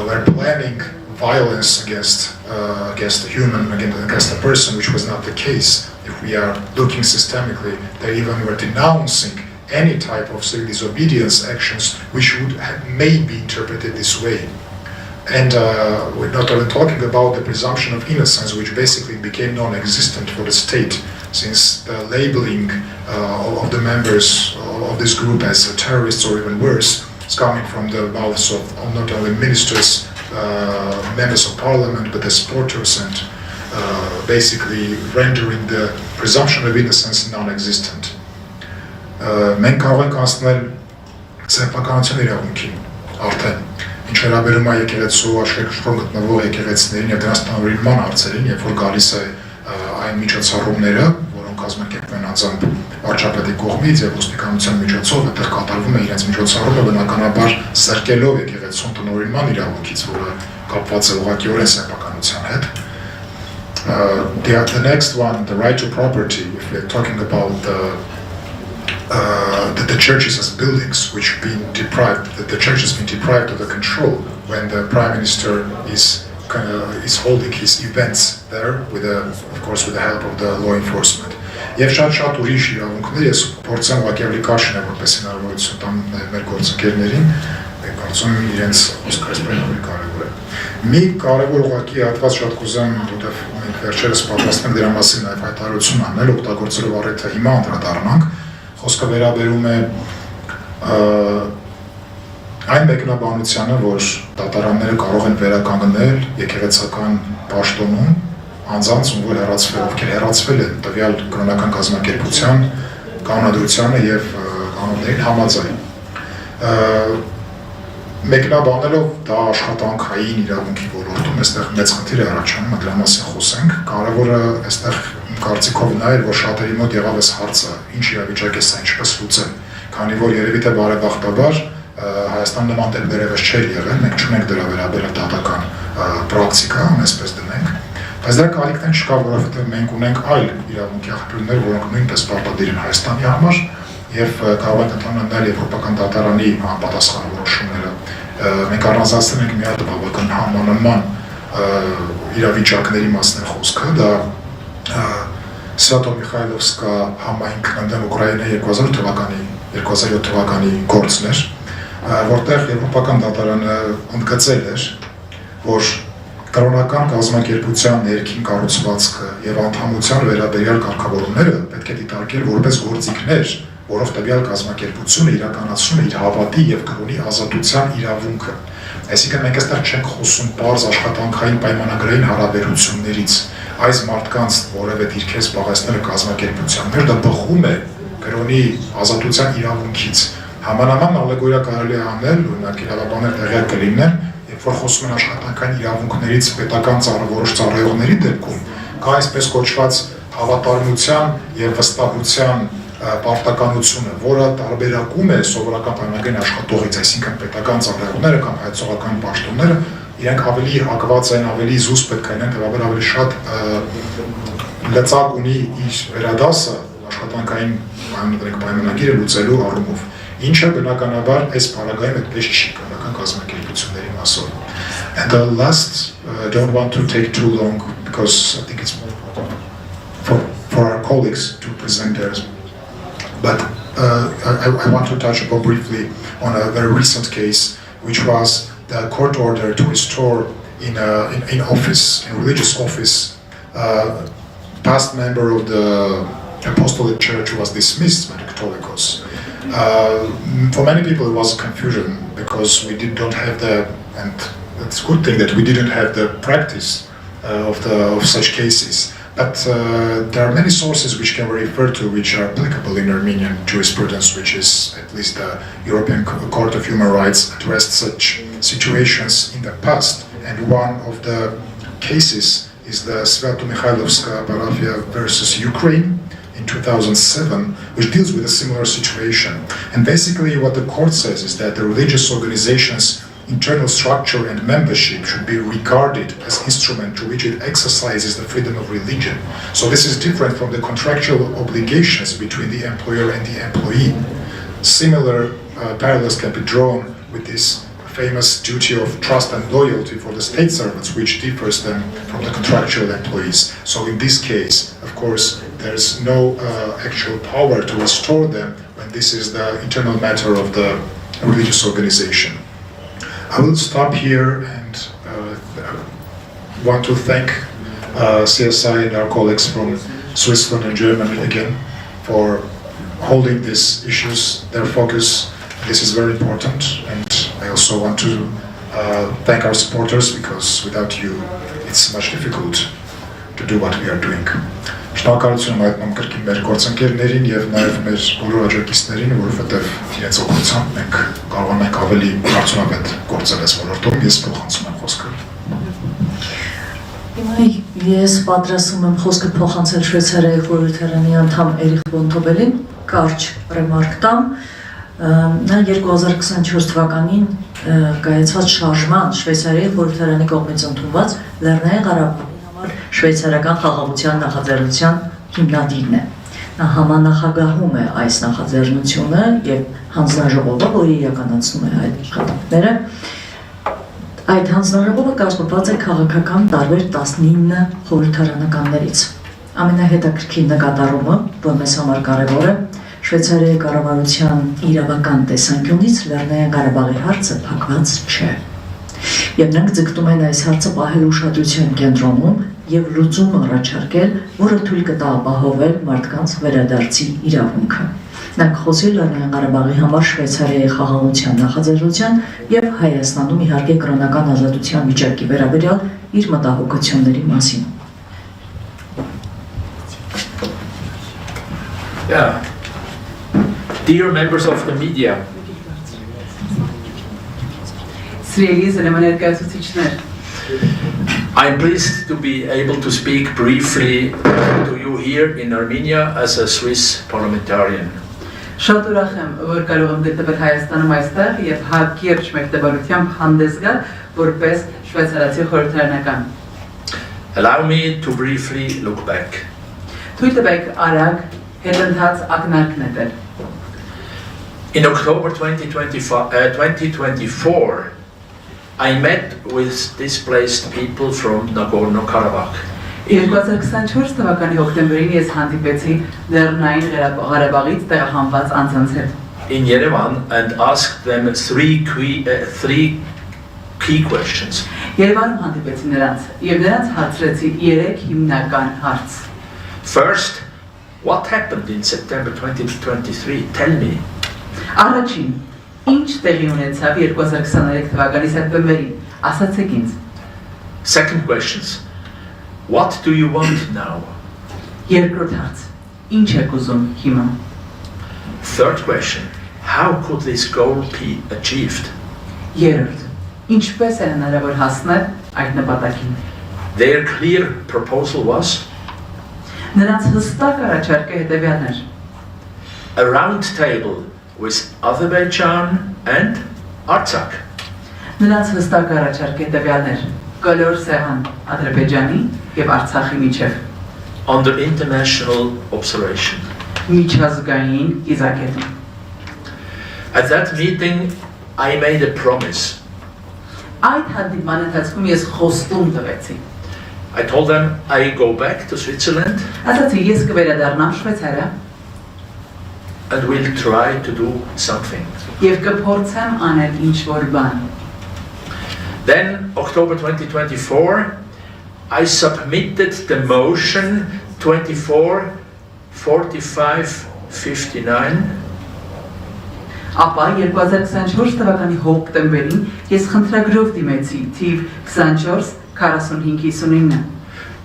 were planning violence against a human, against a person, which was not the case. If we are looking systemically, they even were denouncing any type of civil disobedience actions which would may be interpreted this way. And we're not even talking about the presumption of innocence, which basically became non-existent for the state, since the labeling of the members of this group as terrorists or even worse is coming from the mouths of not only ministers, members of parliament, but the supporters, and basically rendering the presumption of innocence non-existent. Մենք կարող ենք անցնել սեփականության իրավունքին արդեն, ինչ վերաբերում է եկեղեցու աշխարհում գտնվող եկեղեցիներին եւ դրանց տնօրինման հարցերին, երբ որ գալիս է այն միջոցառումները, որոնք կազմակերպվում են անձամբ վարչապետի կողմից եւ ոստիկանության միջոցով, այդտեղ կատարվում է իրենց միջոցառումը բնականաբար սրկելով եկեղեցուն տնօրինման իրավունքից, որը կապված է ուղղակիորեն սեփականության հետ. The next one, the right to property, if we're talking about the churches as buildings which have been deprived, the church has been deprived of the control when the Prime Minister is holding his events there, of course with the help of the law enforcement. Եվ շատ ուրիշ իրավունքներ ես փորձեմ ուղղակի կաշին է որպես հնարավորություն տամ մեր գործընկերներին, կարծում եմ իրենց խոսքը այսպես ավելի կարևոր է։ Մի կարևոր ուղղակի հատված շատ կուզեմ, որտեղ մենք վերջերս պատրաստենք դրա մասին նաև հայտարարություն անել, օգտագործելով առիթը հիմա անդրադառնանք, խոսքը վերաբերում է այն մեկնաբանությանը, որ դատարանները կարող են վերականգնել եկեղեցական պաշտոնում անձանց, ովքեր հեռացվել են տվյալ կրոնական կազմակերպության կանոնադրությանը եւ կանոններին համաձայն։ Մեկնաբանելով դա աշխատանքային իրավունքի ոլորտում, այստեղ մեծ խնդիր է առաջանում, դրա մասին խոսենք։ Կարևորը այստեղ կարծիքով նա էր, որ շատերի մոտ եղավ այս հարցը, ինչ իրավիճակ է սա, ինչպես լուծել, քանի որ երևի թե բարեբախտաբար Հայաստան նման դեպքեր եւս չէր եղել, մենք չունենք դրա վերաբերյալ դատական պրակտիկա, այսպես դնենք, բայց դրա կարիքն չկա, որովհետեւ մենք ունենք այլ իրավունքի աղբյուրներ, որոնք նույնպես պարտադիր են Հայաստանի համար, եւ կարող ենք ընդհանրել եվրոպական դատարանի համապատասխան որոշումները։ Մենք առանձնացնում ենք մի հատ բավական համանման իրավիճակների մասն է խոսքը, դա Սվյատո-Միխայլովսկա համայնքն ընդդեմ Ուկրաինայի 2007 թվականի գործն էր, որտեղ եվրոպական դատարանը ընդգծել էր, որ կրոնական կազմակերպության ներքին կառուցվածքը եւ անդամության վերաբերյալ կարգավորումները պետք է դիտարկել որպես գործիքներ, որով տվյալ կազմակերպությունը իրականացնում է իր հավատի եւ կրոնի ազատության իրավունքը։ Այսինքն մենք այստեղ չենք խոսում պարզ աշխատանքային պայմանագրային հարաբերություններից, այս մարդկանց որևէ դիրքեր զբաղեցնելը կազմակերպության մեջ, դա բխում է կրոնի ազատության իրավունքից։ Համանման ալեգորիա կարելի է անել, օրինակ իրավաբաններ տեղյակ կլինեն, երբ որ խոսում են աշխատանքային իրավունքներից պետական որոշ ծառայողների դեպքում, կա այսպես կոչված հավատարմության եւ վստահության պարտականությունը, որը տարբերակում է սովորական պայմանագրային աշխատողից, այսինքն պետական ծառայողները կամ հայցողական պաշտոնները, իրենք ավելի հակված են, ավելի զուսպ պետք է լինեն, թվաբար ավելի շատ լծակ ունի իր վերադասը աշխատանքային պայմանագիրը լուծելու առումով, ինչը բնականաբար այս բaragայում այդպես չի կրոնական կազմակերպությունների մասով։ And the last, I don't want to take too long because I think it's more important for our colleagues to present theirs. But I want to touch upon briefly on a very recent case, which was the court order to restore in religious office, past member of the Apostolic Church who was dismissed by the Catholicos. For many people it was confusion because we don't have and it's a good thing that we didn't have the practice of such cases. But there are many sources which can be referred to which are applicable in Armenian jurisprudence, which is at least the European Court of Human Rights addressed such situations in the past. And one of the cases is the Sviato-Mikhailovska Parafia versus Ukraine in 2007, which deals with a similar situation. And basically what the court says is that the religious organizations' internal structure and membership should be regarded as instrument to which it exercises the freedom of religion. So this is different from the contractual obligations between the employer and the employee. Similar parallels can be drawn with this famous duty of trust and loyalty for the state servants, which differs them from the contractual employees. So in this case, of course, there's no actual power to restore them when this is the internal matter of the religious organization. I will stop here and want to thank CSI and our colleagues from Switzerland and Germany again for holding these issues, their focus. This is very important, and I also want to thank our supporters because without you it's much difficult to do what we are doing. Շնորհակալություն հայտնում կրկին մեր գործընկերներին եւ նաեւ մեր բոլոր աջակիցներին, որովհետեւ իրենց օգնությամբ մենք կարող ենք ավելի արդյունավետ գործել այս ոլորտում։ Ես փոխանցում եմ խոսքը։ Հիմա ես պատրաստում եմ խոսքը փոխանցել Շվեյցարիայի խորհրդարանի անդամ Էրիխ Բոնթոբելին, կարճ ռեմարկ տամ։ Նա 2024 թվականին կայացած շարժման Շվեյցարիայի խորհրդարանի կողմից ընդունված Լեռնային Ղարաբաղի շվեյցարական խաղաղության նախաձեռնության հիմնադիրն է։ Նա համանախագահում է այս նախաձեռնությունը եւ հանձնաժողովը, որը իրականացնում է այդ աշխատանքները։ Այդ հանձնաժողովը կազմված է քաղաքական տարբեր 19 խորհրդարանականներից։ Ամենահետաքրքիր նկատառումը, որ մեզ համար կարևոր է, Շվեյցարիայի կառավարության իրավական տեսանկյունից Լեռնային Ղարաբաղի հարցը փակված չէ։ Եվ նրանք ձգտում են այս հարցը պահել ուշադրության կենտրոնում եւ լուծում առաջարկել, որը թույլ կտա ապահովել մարդկանց վերադարձի իրավունքը։ Նրանք խոսել Լեռնային Ղարաբաղի համար Շվեյցարիայի խաղաղության նախաձեռնության եւ Հայաստանում իհարկե կրոնական ազատության վիճակի վերաբերյալ իր մտահոգությունների մասին։ Yeah. Dear members of the media, I am pleased to be able to speak briefly to you here in Armenia as a Swiss parliamentarian. Շատ ուրախ եմ, որ կարող եմ գտնվել Հայաստանում այստեղ եւ հակիրճ մեկտեղությամբ հանդես գալ որպես շվեյցարացի խորհրդարանական։ Allow me to briefly look back. Թույլ տվեք արագ հետընթաց ակնարկ նետել։ In October 2024, I met with displaced people from Nagorno-Karabakh. 2024 թվականի հոկտեմբերին ես հանդիպեցի Լեռնային Ղարաբաղից տեղահանված անձանց հետ in Yerevan and asked them three key questions. Երևանում հանդիպեցի նրանց եւ նրանց հարցրեցի 3 հիմնական հարց. First, what happened in September 2023? Tell me. Առաջին, ինչ տեղի ունեցավ 2023 թվականի սեպտեմբերին, ասացեք ինձ. Second questions, what do you want now? Երկրորդ հարց, ինչ եք ուզում հիմա? Third question, how could this goal be achieved? Երրորդ, ինչպես է հնարավոր հասնել այդ նպատակին? Their clear proposal was Նրանց հստակ առաջարկը հետևյալն էր. a round table with Azerbaijan and Artsakh. Նրանց հստակ առաջարկը հետևյալն էր. Կլոր սեղան Ադրբեջանի եւ Արցախի միջև Under international observation. միջազգային իզակետում. At that meeting, I made a promise. Այդ հանդիպման ընթացքում ես խոստում տվեցի. I told them I go back to Switzerland Ասացի ես կվերադառնամ Շվեյցարիա and will try to do something. եւ կփորձեմ անել ինչ-որ բան. Then, October 2024, I submitted the motion 24/45/59 Ապա 2024 թվականի հոկտեմբերին ես խնդրագրով դիմեցի թիվ 24/45/59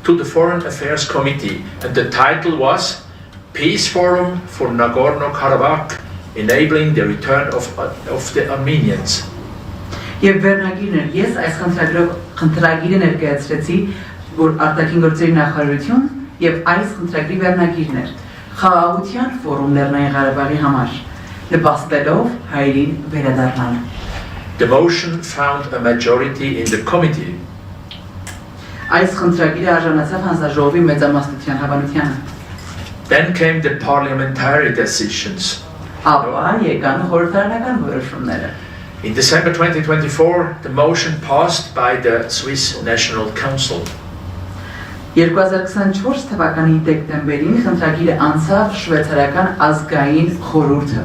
to the Foreign Affairs Committee, and the title was Peace Forum for Nagorno-Karabakh, enabling the return of the Armenians. Եվ վերնագիրն էր, ես այս խնդրագիրը ներկայացրեցի, որ արտաքին գործերի նախարարություն եւ այս խնդրագրի վերնագիրն էր խաղաղության ֆորում Լեռնային Ղարաբաղի համար, նպաստելով հայերին վերադառնալ։ The motion found a majority in the committee. Այս խնդրագիրը արժանացավ հանձնաժողովի մեծամասնության հավանությանը։ Then came the parliamentary decisions. Ապա եկան խորհրդարանական որոշումները։ In December 2024, the motion passed by the Swiss National Council. 2024 թվականի դեկտեմբերին խնդրագիրը անցավ շվեյցարական ազգային խորհուրդը։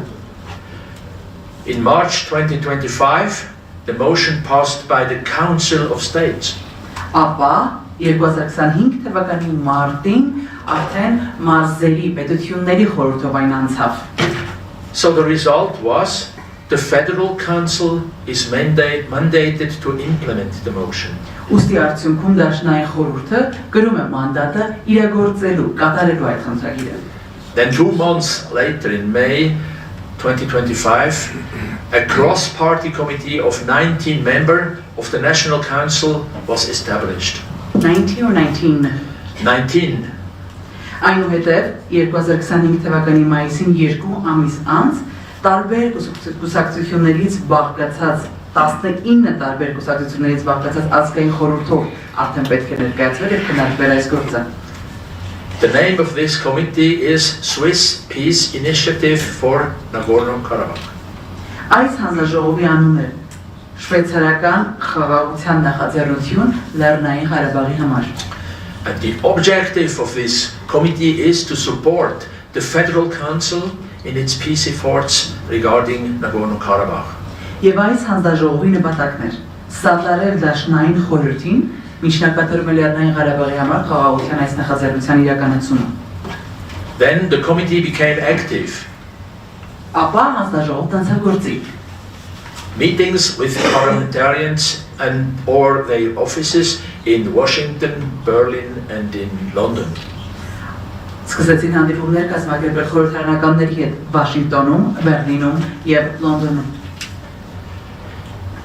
In March 2025, the motion passed by the Council of States. Ապա 2025 թվականի մարտին արդեն մարզերի պետությունների խորհուրդով այն անցավ։ So the result was the Federal Council is mandated to implement the motion. Ուստի արդյունքում դաշնային խորհուրդը կրում է մանդատը իրագործելու, կատարելու այդ խնդրագիրը։ Then 2 months later, in May 2025, a cross-party committee of 19 members of the National Council was established. 90 or 19 19. Այնուհետև 2025 թվականի մայիսին 2 ամիս անց տարբեր կուսակցություններից բաղկացած 19 տարբեր կուսակցություններից բաղկացած ազգային խորհրդով արդեն պետք է ներկայացվեր եւ քննարկվեր այս գործը։ The name of this committee is Swiss Peace Initiative for Nagorno-Karabakh. Այս հանձնաժողովի անունն է շվեյցարական խաղաղության նախաձեռնություն Լեռնային Ղարաբաղի համար։ And the objective of this committee is to support the Federal Council in its peace efforts regarding Nagorno-Karabakh. Եվ այս հանձնաժողովի նպատակն էր սատարել դաշնային խորհրդին միջնակատարում Լեռնային Ղարաբաղի համար խաղաղության այս նախաձեռնության իրականացումը։ Then the committee became active. Ապա հանձնաժողովը դարձավ գործի։ Meetings with parliamentarians and or their offices in Washington, Berlin and in London. Սկսեցին հանդիպումներ կազմակերպել խորհրդարանականների հետ Վաշինգտոնում, Բեռլինում եւ Լոնդոնում։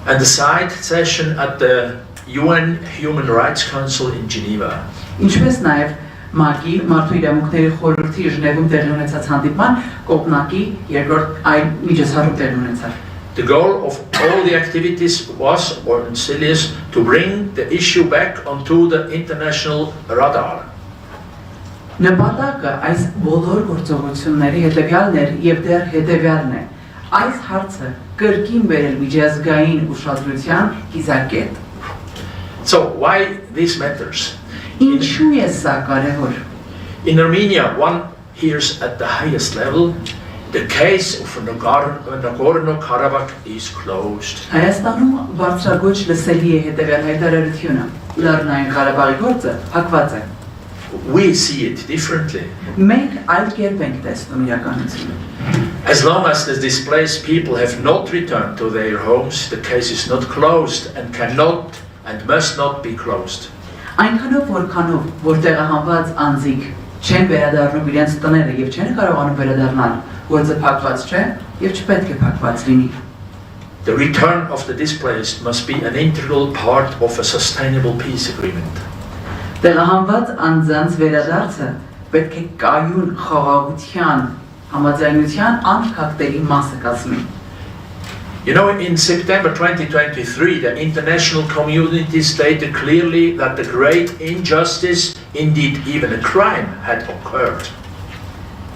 And a side session at the UN Human Rights Council in Geneva. Ինչպես նաեւ ՄԱԿ-ի մարդու իրավունքների խորհրդի Ժնևում տեղի ունեցած հանդիպման կողմնակի երկրորդ այն միջոցառում տեղի ունեցավ։ The goal of all the activities was, or is, to bring the issue back onto the international radar. Նպատակը այս բոլոր գործողությունների հետևյալն էր եւ դեռ հետևյալն է այս հարցը կրկին բերել միջազգային ուշադրության կիզակետ։ So why this matters? Ինչու է սա կարևոր։ In Armenia, one hears at the highest level, the case of Nagorno-Karabakh is closed. Հայաստանում բարձրագույն լսելի է հետևյալ հայտարարությունը. Լեռնային Ղարաբաղի գործը փակված է։ We see it differently. Մենք այլ կերպ ենք տեսնում իրականությունը։ As long as the displaced people have not returned to their homes, the case is not closed and cannot and must not be closed. Այնքանով որքանով որ տեղահանված անձիկ չեն վերադառնում իրենց տները եւ չեն կարողանում վերադառնալ, գործը փակված չէ եւ չպետք է փակված լինի։ The return of the displaced must be an integral part of a sustainable peace agreement. Տեղահանված անձանց վերադարձը պետք է կայուն խաղաղության համաձայնության անփակտելի մասը կազմի։ You know, in September 2023, the international community stated clearly that the great injustice, indeed even a crime, had occurred.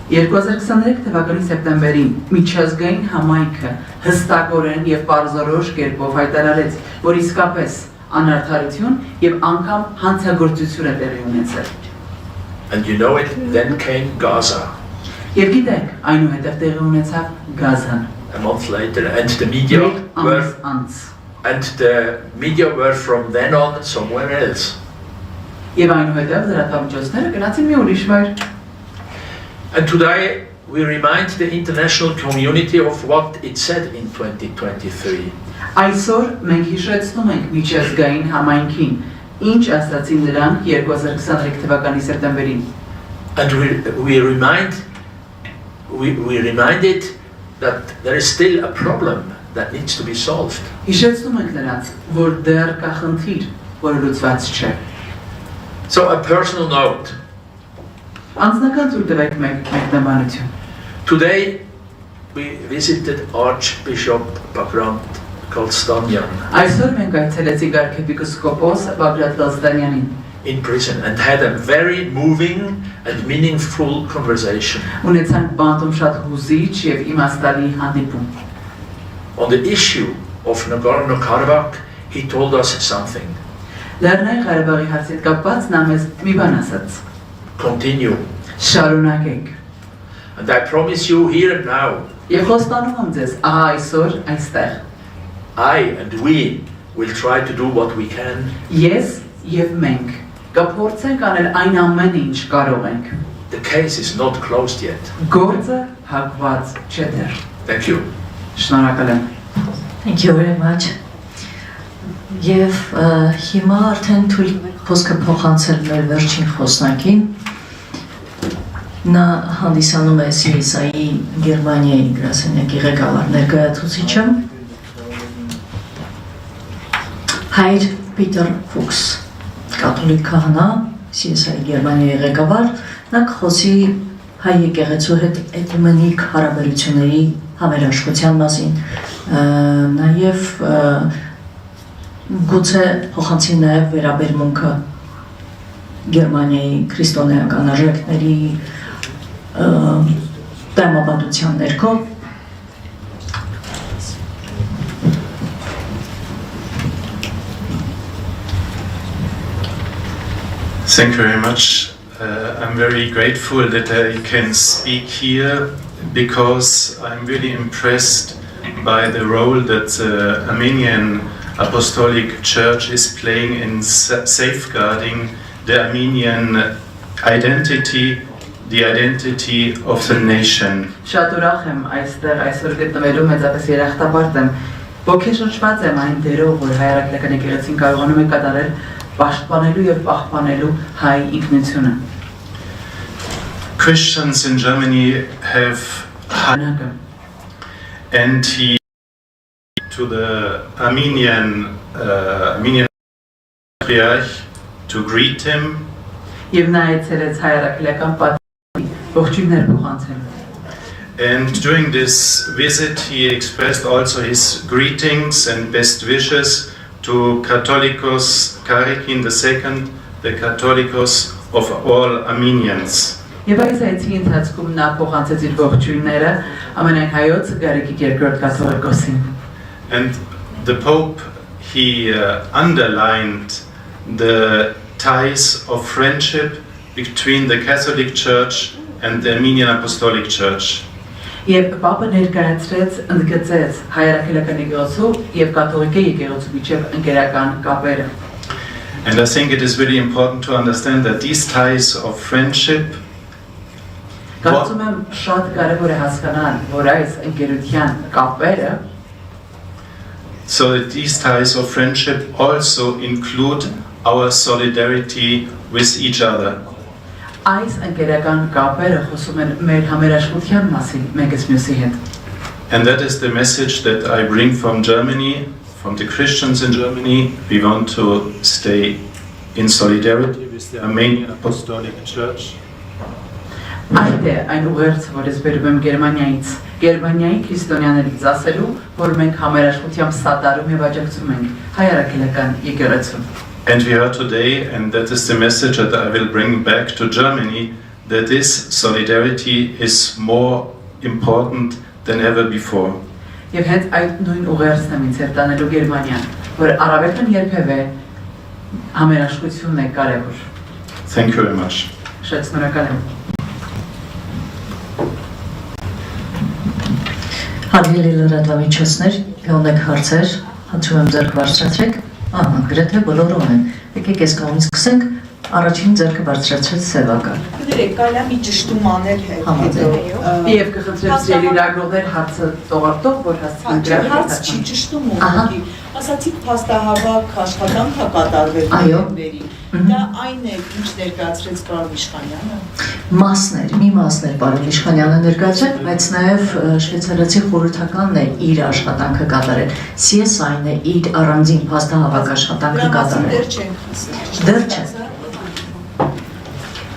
2023 թվականի սեպտեմբերին միջազգային համայնքը հստակորեն եւ պարզորոշ կերպով հայտարարեց, որ իսկապես անարդարություն եւ անգամ հանցագործություն է տեղի ունեցել։ And you know it, then came Gaza. Եվ գիտեք, այնուհետև տեղի ունեցավ Գազան։ A month later, and the media were from then on somewhere else. Եվ այնուհետև լրատվամիջոցները գնացին մի ուրիշ վայր։ And today we remind the international community of what it said in 2023. Այսօր մենք հիշեցնում ենք միջազգային համայնքին, ինչ ասացին նրանք 2023 թվականի սեպտեմբերին։ And we reminded that there is still a problem that needs to be solved. Հիշեցնում ենք նրանց, որ դեռ կա խնդիր, որը լուծված չէ։ So a personal note. Անձնական ցույց տվեք մեկնաբանություն։ Today we visited Archbishop Bagrat Kalstanyan Այսօր մենք այցելեցինք arczepiskopos Bagrat Kalstanyanին in prison and had a very moving and meaningful conversation. Ունեցանք բանտում շատ հուզիչ եւ իմաստալի հանդիպում։ On the issue of Nagorno-Karabakh, he told us something. Լեռնային Ղարաբաղի հարցի հետ կապված նա մեզ մի բան ասաց։ Continue. Շարունակեք։ And I promise you here and now. Եվ խոստանում եմ ձեզ, ահա այսօր այստեղ։ I and we will try to do what we can. Ես եւ մենք կփորձենք անել այն ամենը, ինչ կարող ենք։ The case is not closed yet. Գործը փակված չէ դեռ։ Thank you. Շնորհակալ եմ։ Thank you very much. Եվ հիմա արդեն թույլ խոսքը փոխանցել մեր վերջին խոսնակին։ Նա հանդիսանում է CSI Գերմանիայի գրասենյակի ղեկավար ներկայացուցիչը Հայր Պիտեր Ֆուքս, կաթոլիկ քահանա, CSI Գերմանիայի ղեկավար, նա կխոսի հայ եկեղեցու հետ էկումենիկ հարաբերությունների համերաշխության մասին, նաև գուցե փոխանցի նաև վերաբերմունքը Գերմանիայի քրիստոնեական արժեքների տրամաբանության ներքո Thank you very much. I'm very grateful that I can speak here because I'm really impressed by the role that the Armenian Apostolic Church is playing in safeguarding the Armenian identity, the identity of the nation. Շատ ուրախ եմ այստեղ այսօր գտնվելու մեծապես երախտապարտ եմ։ Ոգեշնչված եմ այն դերով, որ հայրաքրական եկեղեցին կարողանում է կատարել պաշտպանելու եւ պահպանելու հայ ինքնությունը։ Christians in Germany have and he to the Armenian patriarch to greet him. Եվ նա այցելեց հայրաքրական պատվի ողջույններ փոխանցել։ And during this visit he expressed also his greetings and best wishes to Catholicos Karikin II, the Catholicos of all Armenians. Եվ այս այցի ընթացքում նա փոխանցեց իր ողջույնները ամենայն հայոց Գարեգի երկրորդ կաթողիկոսին։ And the Pope, he underlined the ties of friendship between the Catholic Church and the Armenian Apostolic Church. Եվ Պապը ներկայացրեց, ընդգծեց հայրաքելական եկեղեցու եւ կաթողիկ եկեղեցու միջև ընկերական կապերը։ And I think it is really important to understand that these ties of friendship Կարծում եմ շատ կարևոր է հասկանալ, որ այս ընկերության կապերը so that these ties of friendship also include our solidarity with each other. Այս ընկերական կապերը խոսում են մեր համերաշխության մասին մեկս մյուսի հետ։ And that is the message that I bring from Germany, from the Christians in Germany. We want to stay in solidarity with the Armenian Apostolic Church. Այդ է այն ուղերձը, որ ես բերում եմ Գերմանիայից։ Գերմանիայի քրիստոնյաներից ասելու, որ մենք համերաշխությամբ սատարում եւ աջակցում ենք հայրաքելական եկեղեցուն։ And we heard today, and that is the message that I will bring back to Germany, that this solidarity is more important than ever before. Եվ հենց այդ նույն ուղերձն եմ ինձ տանելու Գերմանիան, որ առավել քան երբևէ համերաշխությունն է կարևոր։ Thank you very much. Շատ շնորհակալ եմ։ Հարգելի լրատվամիջոցներ, ունեք հարցեր, հաջում եմ ձեռք բարձրացրեք։ Գրեթե բոլորը ունեն։ Եկեք այս կողմից սկսենք, առաջին ձեռքը բարձրացրեց Սևակը։ Դրեք, կարելի է մի ճշտում անել հետո։ Եվ կխնդրեմ սիրելի լրագրողներ հարցը տողարտող, որ հասցնեն դրան։ Հարց չի ճշտում ուղղակի։ Ասացիք փաստահավաք աշխատանք է կատարվել նոյեմբերին։ Դա այն է, ինչ ներկայացրեց պարոն Իշխանյանը։ Մի մասներ պարոն Իշխանյանը ներկայացրել, բայց նաև շվեյցարացի խորհրդականն է իր աշխատանքը կատարել։ CSI-ն է իր առանձին փաստահավաք աշխատանքը կատարել։ Դեռ չենք հասել։ Դեռ չէ։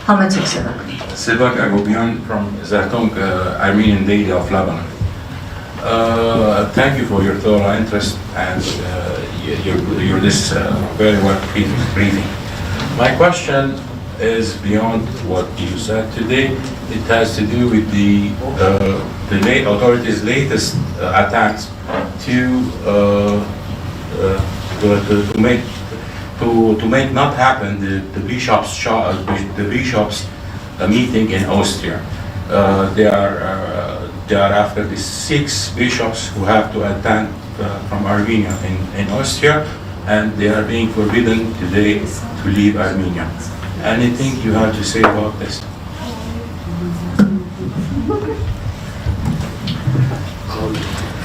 Համեցեք Սևակ։ Sevak Agobian from Zartong, Armenian Daily of Lebanon. Thank you for your thorough interest and your this very well briefing. My question is beyond what you said today. It has to do with the authorities' latest attacks to make not happen the bishops meeting in Austria. They are after the 6 bishops who have to attend from Armenia in Austria, and they are being forbidden today to leave Armenia. Anything you have to say about this?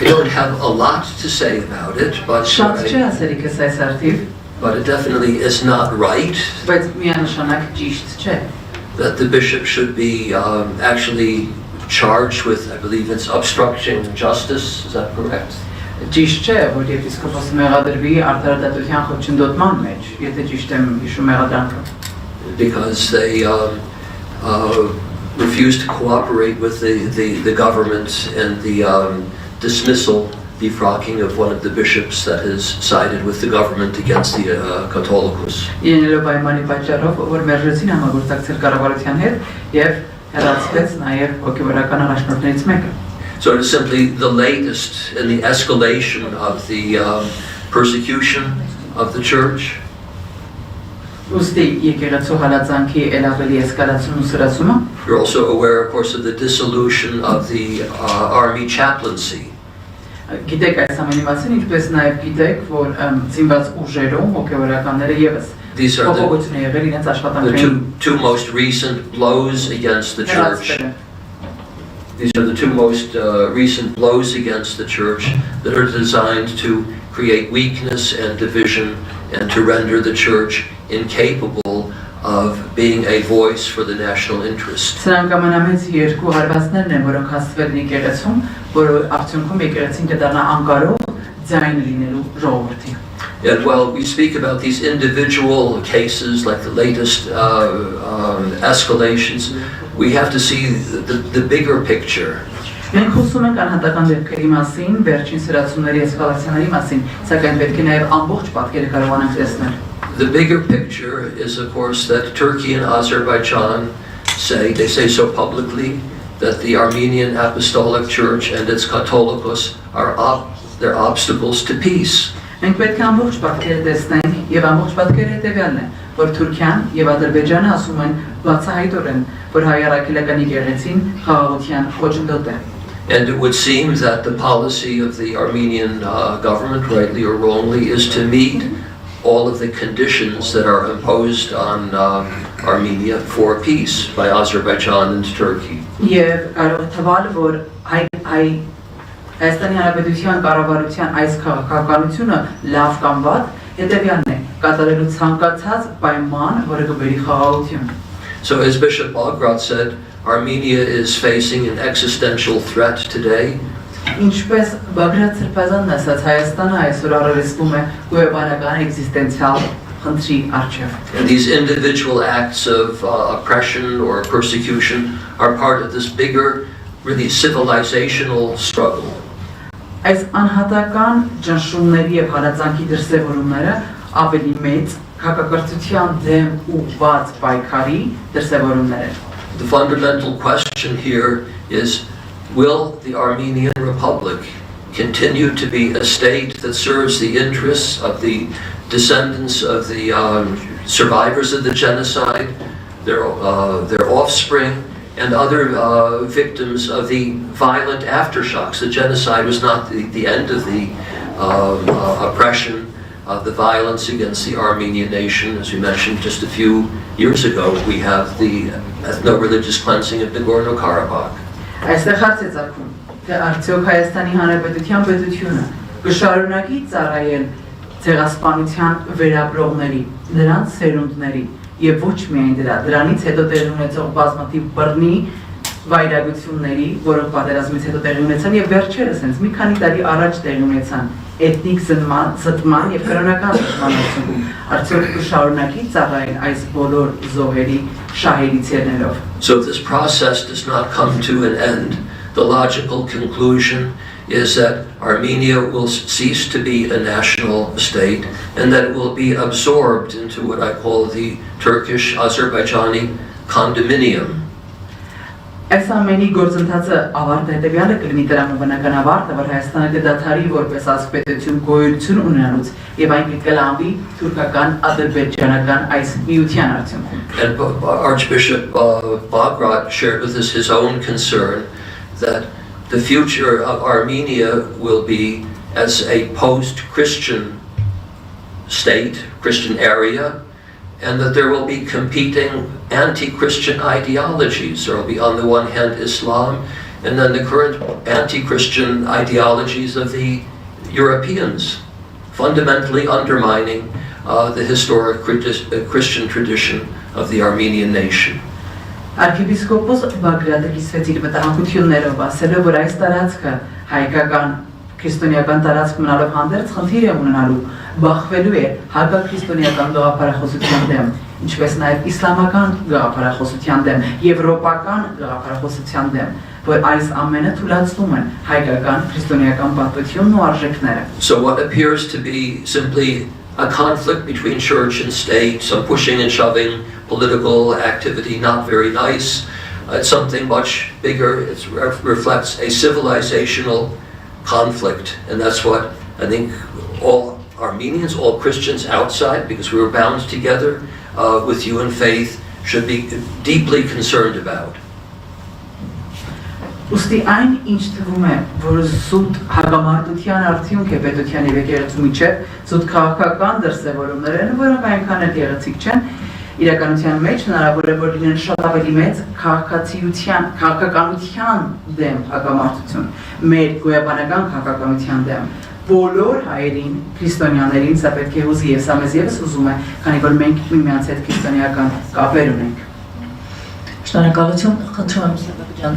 I don't have a lot to say about it, but Շատ չի ասելիք էս այս արդիվ, but it definitely is not right բայց միանշանակ ճիշտ չէ։ that the bishop should be actually charged with, I believe it's obstructing justice, is that correct? Ճիշտ չէ, որ եպիսկոպոսը մեղադրվի արդարադատության խոչընդոտման մեջ, եթե ճիշտ եմ հիշում մեղադրանքը։ Because they refused to cooperate with the government and the dismissal, defrocking of one of the bishops that has sided with the government against the Catholicos. Ելնելով պայմանի պատճառով, որ մերժեցին համագործակցել կառավարության հետ եւ հեռացվեց նաեւ հոգեվորական առաջնորդներից մեկը։ So it is simply the latest in the escalation of the persecution of the church. Ուստի եկեղեցու հալածանքի ել ավելի էսկալացումն ու սրացումը։ You're also aware, of course, of the dissolution of the army chaplaincy. Գիտեք այս ամենի մասին, ինչպես նաև գիտեք, որ ծինված ուժերում հոգեվորականները եւս փոփոխություն եղել իրենց աշխատանքային։ The two most recent blows against the church. These are the two most recent blows against the church that are designed to create weakness and division and to render the church incapable of being a voice for the national interest. Սրանք ամենամեծ երկու հարվածներն են, որոնք հասցվել են եկեղեցում, որ արդյունքում եկեղեցին կդառնա անկարող ձայն լինելու ժողովրդի։ And while we speak about these individual cases like the latest escalations, we have to see the bigger picture. Մենք խոսում ենք անհատական դեպքերի մասին, վերջին սրացումների էսկալացիաների մասին, սակայն պետք է նաև ամբողջ պատկերը կարողանանք տեսնել։ The bigger picture is, of course, that Turkey and Azerbaijan they say so publicly, that the Armenian Apostolic Church and its Catholicos are they're obstacles to peace. Մենք պետք է ամբողջ պատկերը տեսնենք եւ ամբողջ պատկերը հետեւյալն է, որ Թուրքիան եւ Ադրբեջանը ասում են բացահայտորեն, որ հայ առաքելական եկեղեցին խաղաղության խոչընդոտ է. And it would seem that the policy of the Armenian government, rightly or wrongly, is to meet all of the conditions that are imposed on Armenia for peace by Azerbaijan and Turkey. Եվ կարող է թվալ, որ Հայաստանի Հանրապետության կառավարության այս քաղաքականությունը լավ կամ վատ հետևյալն է, կատարելու ցանկացած պայման, որը կբերի խաղաղություն. So as Bishop Bagrat said, Armenia is facing an existential threat today. Ինչպես Բագրատ Սրբազանն ասաց, Հայաստանը այսօր առերեսվում է գոյաբանական էքզիստենցիալ խնդրի առջև. And these individual acts of oppression or persecution are part of this bigger, really civilizational struggle. Այս անհատական ճնշումների եւ հարածանքի դրսևորումները ավելի մեծ քաղաքակրթության դեմ ուղղված պայքարի դրսևորումներ են. The fundamental question here is, will the Armenian Republic continue to be a state that serves the interests of the descendants of the survivors of the genocide, their offspring, and other victims of the violent aftershocks? The genocide was not the end of the oppression, the violence against the Armenian nation. As we mentioned just a few years ago, we have the ethno-religious cleansing of Nagorno-Karabakh. Այստեղ հարց է ծագում, թե արդյոք Հայաստանի Հանրապետության պետությունը կշարունակի ծառայել ցեղասպանության վերապրողների, նրանց սերունդների եւ ոչ միայն դրանից հետո տեղի ունեցող բազմաթիվ բռնի վայրագությունների, որոնք պատերազմից հետո տեղի ունեցան եւ վերջերս հենց մի քանի տարի առաջ տեղի ունեցան էթնիկ զտման եւ կրոնական զտման արդյունքում, արդյոք կշարունակի ծառայել այս բոլոր զոհերի շահերիցերներով. So if this process does not come to an end, the logical conclusion is that Armenia will cease to be a national state and that it will be absorbed into what I call the Turkish-Azerbaijani condominium. Այս ամենի գործընթացը ավարտը հետևյալը կլինի դրանում բնականաբար, որ Հայաստանը կդադարի որպես ազգպետություն գոյություն ունենալուց եւ այն կկլանվի թուրքական ադրբեջանական այս միության արդյունքում. And Archbishop Bagrat shared with us his own concern that the future of Armenia will be as a post-Christian state, Christian area, and that there will be competing anti-Christian ideologies. There will be, on the one hand, Islam, and then the current anti-Christian ideologies of the Europeans, fundamentally undermining the historic Christian tradition of the Armenian nation. Archiepiscopos Բագրատը կիսվեց իր մտահոգություններով, ասելով, որ այս տարածքը հայկական քրիստոնեական տարածք մնալով հանդերձ խնդիր է ունենալու, բախվելու է հակաքրիստոնեական գաղափարախոսության դեմ, ինչպես նաև իսլամական գաղափարախոսության դեմ, եվրոպական գաղափարախոսության դեմ, որ այս ամենը թույլատնում են հայկական քրիստոնեական պատմությունն ու արժեքները. So what appears to be simply a conflict between church and state, some pushing and shoving, political activity, not very nice. It's something much bigger. It reflects a civilizational conflict, and that's what I think all Armenians, all Christians outside, because we were bound together with you in faith, should be deeply concerned about. Ուստի այն ինչ թվում է, որ զուտ հակամարտության արդյունք է պետության եւ եկեղեցու միջեւ, զուտ քաղաքական դրսեւորումներ են, որոնք այնքան էլ գեղեցիկ չեն, իրականության մեջ հնարավոր է որ լինեն շատ ավելի մեծ քաղաքականության դեմ հակամարտություն, մեր գոյաբանական քաղաքականության դեմ, բոլոր հայերին, քրիստոնյաներին սա պետք է հուզի եւ սա մեզ եւս հուզում է, քանի որ մենք միմյանց հետ քրիստոնեական կապեր ունենք. Շնորհակալություն, խնդրում եմ Սեբեջան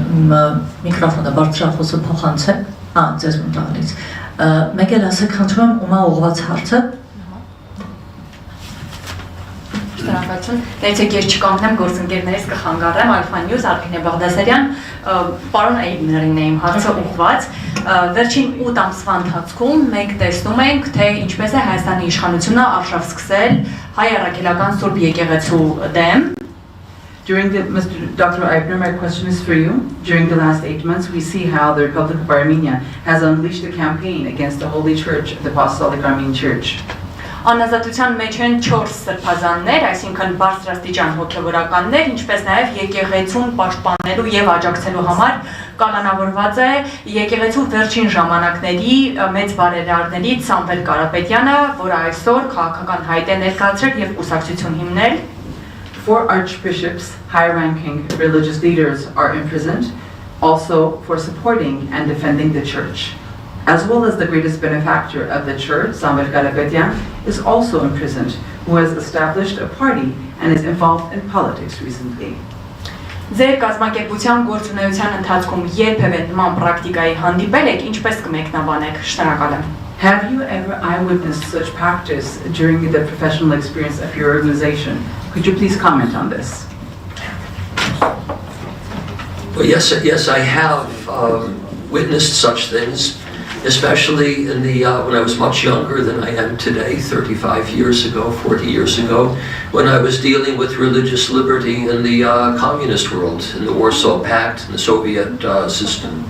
միկրոֆոնը բարձրախոսը փոխանցեք, ձեզ մտալից։ Մեկ էլ ասեք, խնդրում եմ ումա ուղղված հարցը։ Շնորհակալություն։ Դե ես չկանգնեմ գործընկերներից կխանգարեմ Alpha News Արփինե Բաղդասարյան, պարոն Այբներին եմ հարցը ուղղված։ Վերջին 8 ամսվա ընթացքում մենք տեսնում ենք, թե ինչպես է Հայաստանի իշխանությունը արշավ սկսել հայ առաքելական Սուրբ եկեղեցու դեմ։ Dr. Eibner, my question is for you. During the last 8 months, we see how the Republic of Armenia has unleashed a campaign against the Holy Church, the Apostolic Armenian Church. Անազատության մեջ են 4 սրբազաններ, այսինքն բարձրաստիճան հոգևորականներ, ինչպես նաև եկեղեցուն պաշտպանելու եւ աջակցելու համար կանոնավորված է եկեղեցու վերջին ժամանակների մեծ բարերարներից Սամվել Կարապետյանը, որը այսօր քաղաքական հայտ է ներկայացրել եւ կուսակցություն հիմնել. 4 archbishops, high-ranking religious leaders are imprisoned, also for supporting and defending the church. As well as the greatest benefactor of the church, Samvel Karapetyan, is also imprisoned, who has established a party and is involved in politics recently. Ձեր կազմակերպության գործունեության ընթացքում երբևէ նման պրակտիկայի հանդիպել եք, ինչպես կմեկնաբանեք? Շնորհակալ եմ. Have you ever eyewitnessed such practice during the professional experience of your organization? Could you please comment on this? Well, yes, I have witnessed such things, especially in the when I was much younger than I am today, 35 years ago, 40 years ago, when I was dealing with religious liberty in the communist world, in the Warsaw Pact, in the Soviet system.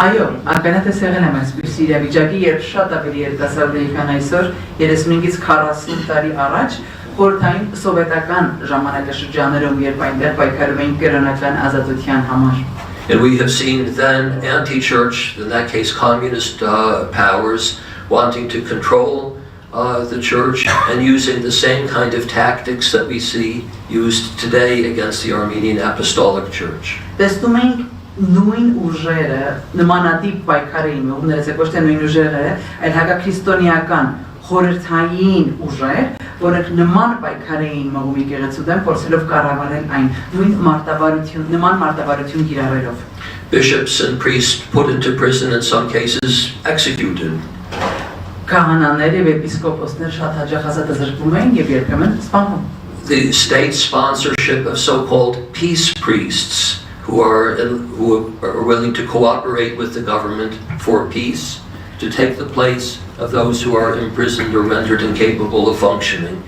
Այո, ականատես եղել եմ այսպիսի իրավիճակի, երբ շատ ավելի երիտասարդների քան այսօր, 35-ից 40 տարի առաջ, խորհրդային սովետական ժամանակաշրջաններում, երբ այնտեղ պայքարում էին կրոնական ազատության համար. And we have seen then anti-church, in that case communist powers, wanting to control the church and using the same kind of tactics that we see used today against the Armenian Apostolic Church. Տեսնում ենք նույն ուժերը, նմանատիպ պայքար էին, հղումներս է ոչ թե նույն ուժերը, այլ հակաքրիստոնեական խորհրդային ուժեր, որոնք նման պայքար էին մղում եկեղեցու դեմ, փորձելով կառավարել այն նման մարտավարություն կիրառելով. Bishops and priests put into prison, in some cases executed. Քահանաներ եւ էպիսկոպոսներ շատ հաճախ ազատազրկվում էին եւ երբեմն սպանվում. The state sponsorship of so-called peace priests who are willing to cooperate with the government for peace, to take the place of those who are imprisoned or rendered incapable of functioning,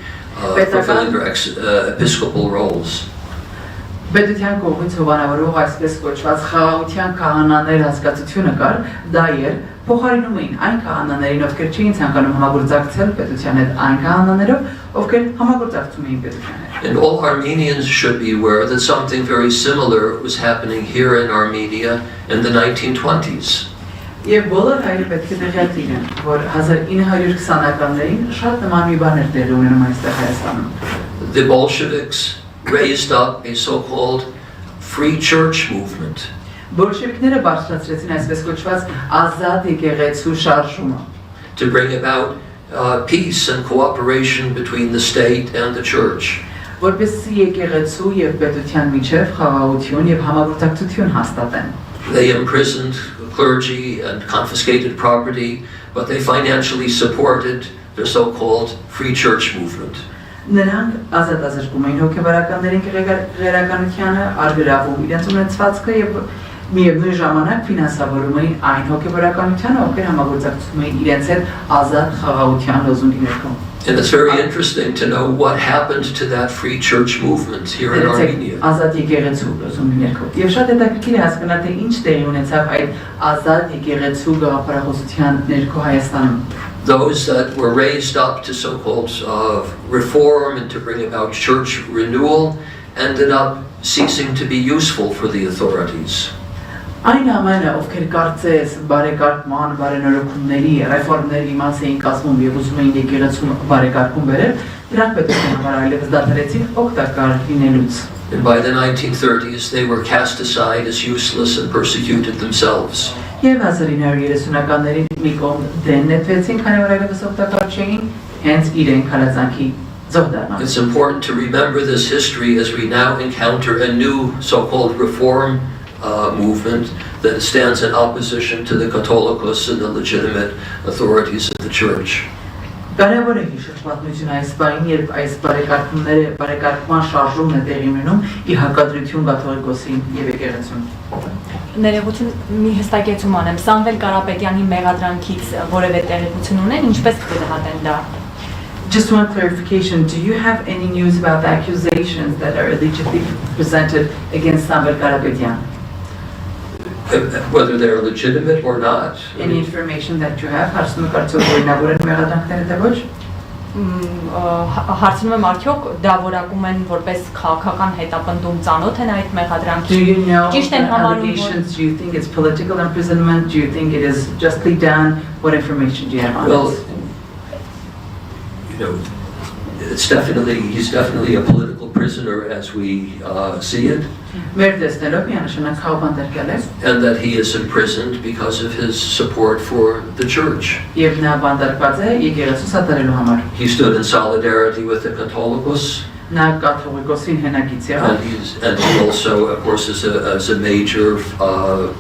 fulfilling their episcopal roles. Պետության կողմից հովանավորող այսպես կոչված խաղաղության քահանաներ հասկացությունը կար, դա էր փոխարինում էին այն քահանաներին, ովքեր չէին ցանկանում համագործակցել պետության հետ, այն քահանաներով, ովքեր համագործակցում էին պետության հետ. And all Armenians should be aware that something very similar was happening here in Armenia in the 1920s. Եվ բոլոր հայերը պետք է տեղյակ լինեն, որ 1920-ականներին շատ նման մի բան էր տեղի ունենում այստեղ Հայաստանում. The Bolsheviks raised up a so-called free church movement. Բոլշևիկները բարձրացրեցին այսպես կոչված ազատ եկեղեցու շարժումը. To bring about peace and cooperation between the state and the church. Որպեսզի եկեղեցու եւ պետության միջև խաղաղություն եւ համագործակցություն հաստատեն. They imprisoned clergy and confiscated property, but they financially supported their so-called free church movement. Նրանք ազատազրկում էին հոգևորականներին քրեականությանը, արգրավում իրենց ունեցվածքը եւ միևնույն ժամանակ ֆինանսավորում էին այն հոգևորականությանը, ովքեր համագործակցում էին իրենց հետ ազատ խաղաղության լոզունգի ներքո. And it's very interesting to know what happened to that free church movement here in Armenia. Ազատ եկեղեցու լոզունգի ներքո. Եվ շատ հետաքրքիր է հասկանալ, թե ինչ տեղի ունեցավ այդ ազատ եկեղեցու գաղափարախոսության ներքո Հայաստանում. Those that were raised up to so-called reform and to bring about church renewal ended up ceasing to be useful for the authorities. Այն ամենը, ովքեր կարծես բարեկարգման, բարենորոգումների, ռեֆորմների մաս էին կազմում եւ ուզում էին եկեղեցում բարեկարգում բերել, դրանք պետության համար այլևս դադարեցին օգտակար լինելուց. And by the 1930s they were cast aside as useless and persecuted themselves. Եվ 1930-ականներին մի կողմ դեն նետվեցին, քանի որ այլևս օգտակար չէին, հենց իրենք հալածանքի ձող դառնան. It's important to remember this history as we now encounter a new so-called reform movement that stands in opposition to the Catholicos and the legitimate authorities of the church. Կարևոր է հիշել պատմությունը այս բանին, երբ այս բարեկարգման շարժումն է տեղի ունենում ի հակադրություն կաթողիկոսին եւ եկեղեցուն. Ներողություն, մի հստակեցում անեմ, Սամվել Կարապետյանի մեղադրանքից որևէ տեղեկություն ունեն, ինչպես կդատեն դա? Just one clarification, do you have any news about the accusations that are allegedly presented against Samuel Karapetyan? Whether they're legitimate or not. Any information that you have? Հարցնում եք արդյոք օրինավոր են մեղադրանքները թե ոչ? Հարցնում եմ արդյոք դա որակում են որպես քաղաքական հետապնդում ծանոթ են այդ Do մեղադրանքին։ you know Ճիշտ the են համարում, allegations? Do you think it's political imprisonment? Do you think it is justly done? What information do you have on Well, this? you know, he's definitely a political prisoner as we see it, Մեր տեսնելով միանշանակ խաղաբանտարկել է and that he is imprisoned because of his support for the church. եւ նա բանտարկված է եկեղեցու սատարելու համար։ He stood in solidarity with the Catholicos, Նա կաթողիկոսին հենակից է, and he also, of course, is a major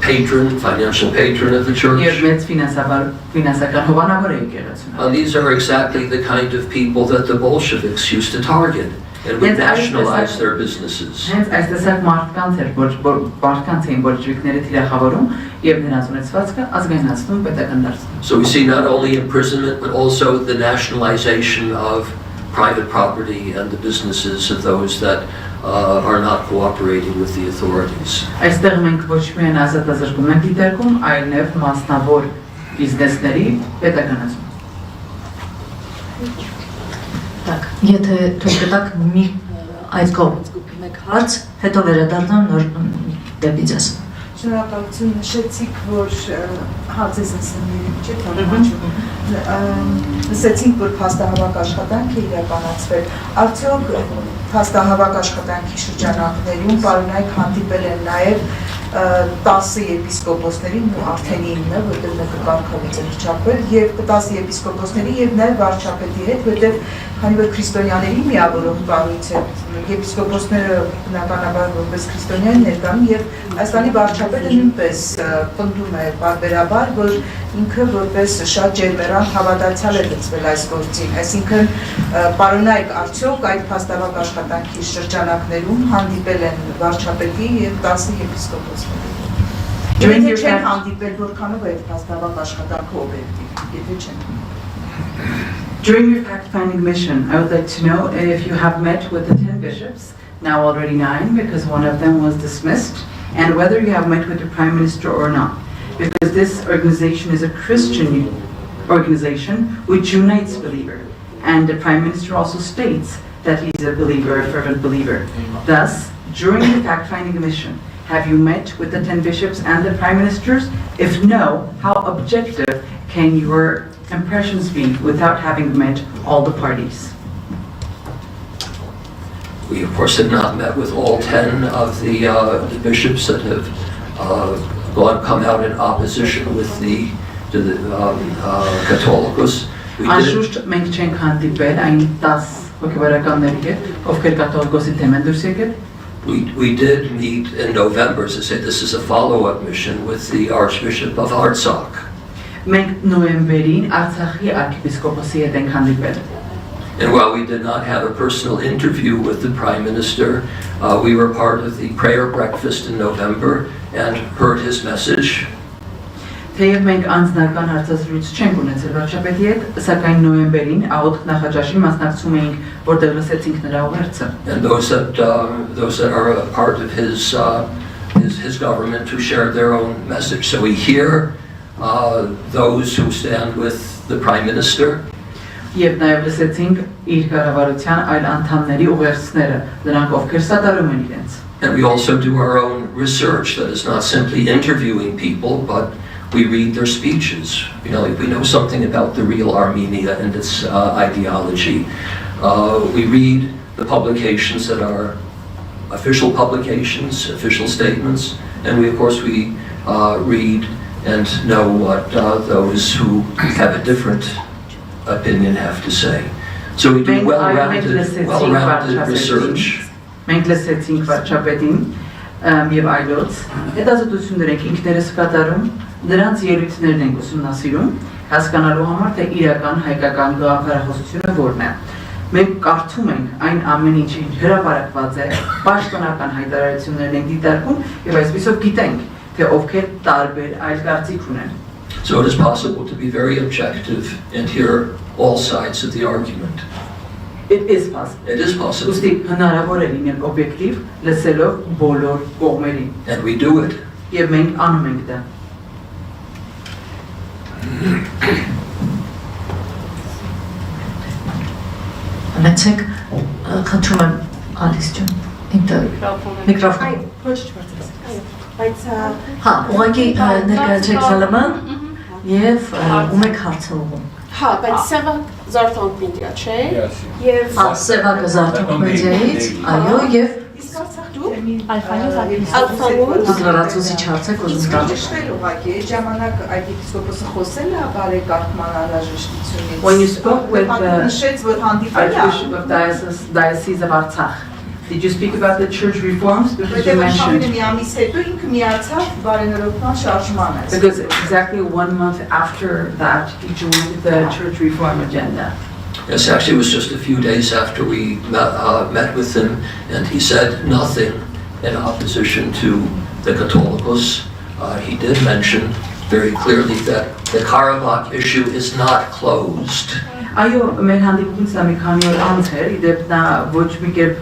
patron, financial patron of the եւ church. մեծ ֆինանսական հովանավոր է եկեղեցուն։ And these are exactly the kind of people that the Bolsheviks used to target and would nationalize their businesses. Հենց այս տեսակ մարդկանց էր, մարդկանց էին բոլշևիկները թիրախավորում եւ նրանց ունեցվածքը ազգայնացնում, պետական դարձնում։ So we see not only imprisonment, but also the nationalization of private property and the businesses of those that are not cooperating with the authorities. Այստեղ մենք ոչ միայն ազատազրկում ենք դիտարկում, այլև մասնավոր բիզնեսների պետականացում։ Так, եթե թույլ կտաք մի այդ կողմից գուպի մեկ հարց, հետո վերադառնամ նոր դեպի ձեզ։ Շնորհակալություն, նշեցիք, որ հարցից ասեմ, չէ՞ թարգմանչում։ Նշեցինք, որ փաստահավաք աշխատանք է իրականացվել։ Արդյոք փաստահավաք աշխատանքի շրջանակներում պարոնայք հանդիպել են նաև 10 եպիսկոպոսներին ու արդեն 9, որտեղ մեկը կարգավիճ է չափել, եւ 10 եպիսկոպոսների եւ նաեւ վարչապետի հետ, որտեղ քանի որ քրիստոնյաների միավորող կառույց է, եպիսկոպոսները բնականաբար որպես քրիստոնյա են ներկայանում եւ Հայաստանի վարչապետը նույնպես պնդում է բարբերաբար, որ ինքը որպես շատ ջերմեռան հավատացյալ է լծվել այս գործին, այսինքն պարոնայք արդյոք այդ փաստավակ աշխատանքի շրջանակներում հանդիպել են վարչապետի եւ 10 եպիսկոպոսների։ Եթե չեն հանդիպել, որքանով է այդ փաստավակ աշխատանքը օբյեկտիվ, եթե չեն։ During your fact-finding mission, I would like to know if you have met with the 10 bishops, now already 9 because one of them was dismissed, and whether you have met with the Prime Minister or not. Because this organization is a Christian organization which unites believers, and the Prime Minister also states that he's a believer, a fervent believer. Thus, during the fact-finding mission, have you met with the 10 bishops and the Prime Ministers? If no, how objective can your impressions be without having met all the parties? We, of course, have not met with all 10 of the bishops that have come out in opposition with the Catholicos. Անշուշտ մենք չենք հանդիպել այն 10 հոգևորականների հետ, ովքեր կաթողիկոսի թեմ են դուրս եկել։ We did meet in November, as I said, this is a follow-up mission with the Archbishop of Artsakh. Մենք նոյեմբերին Արցախի arczepiskopos-ի հետ ենք հանդիպել։ And while we did not have a personal interview with the Prime Minister, we were part of the prayer breakfast in November and heard his message. Թեև մենք անձնական հարցազրույց չենք ունեցել վարչապետի հետ, սակայն նոյեմբերին աղոթք նախաճաշին մասնակցում էինք, որտեղ լսեցինք նրա ուղերձը։ And those that are a part of his government who shared their own message. So we hear those who stand with the Prime Minister. Եվ նաև լսեցինք իր կառավարության այլ անդամների ուղերձները, նրանք ովքեր սատարում են իրենց։ And we also do our own research that is not simply interviewing people, but we read their speeches. You know, we know something about the real Armenia and its ideology. We read the publications that are official publications, official statements, and we, of course, read and know what those who have a different opinion have to say. So we do well-rounded research. Մենք լսեցինք վարչապետին եւ այլոց, հետազոտություններ ենք ինքներս կատարում, նրանց ելույթներն ենք ուսումնասիրում, հասկանալու համար թե իրական հայկական գաղափարախոսությունը որն է։ Մենք կարդում ենք այն ամեն ինչի հրապարակված է, պաշտոնական հայտարարություններն ենք դիտարկում եւ այսպեսով գիտենք թե ովքեր տարբեր այլ կարծիք ունեն։ So it is possible to be very objective and hear all sides of the argument. It is possible. It is possible. Ուստի հնարավոր է լինել օբյեկտիվ, լսելով բոլոր կողմերին։ And we do it. Եվ մենք անում ենք դա։ Անեցեք, խնդրում եմ Ալիս ջան, միկրոֆոն։ Ոչ չվարձրացեք։ Բայց Հա, ուղղակի ներկայացրեք զալման եւ ում եք հարցը ուղղում։ Հա, բայց սևը զարթոնք մեդիա չէ։ Եվ Հա, սևակը զարթոնք մեդիայից, այո, եւ իսկ Արցախ դու Ալֆանուս դուք լրացուցիչ հարց եք ուզում տալ։ ճշտել ուղղակի այդ ժամանակ այդ եպիսկոպոսը խոսել է բարեկարգման անհրաժեշտությունից։ When you spoke with the նշեց, որ հանդիպել է Archbishop of Diocese of Artsakh, did you speak about the church reforms? Because you Որտեղ mentioned մի ամիս հետո ինքը միացավ բարենորոգման շարժմանը։ because exactly 1 month after that he joined the church reform agenda. Yes, actually, it was just a few days after we met with him, and he said nothing in opposition to the Catholicos. He did mention very clearly that the Karabakh issue is not closed. Այո, մեր հանդիպումից մի քանի օր անց էր, իդեպ նա ոչ մի կերպ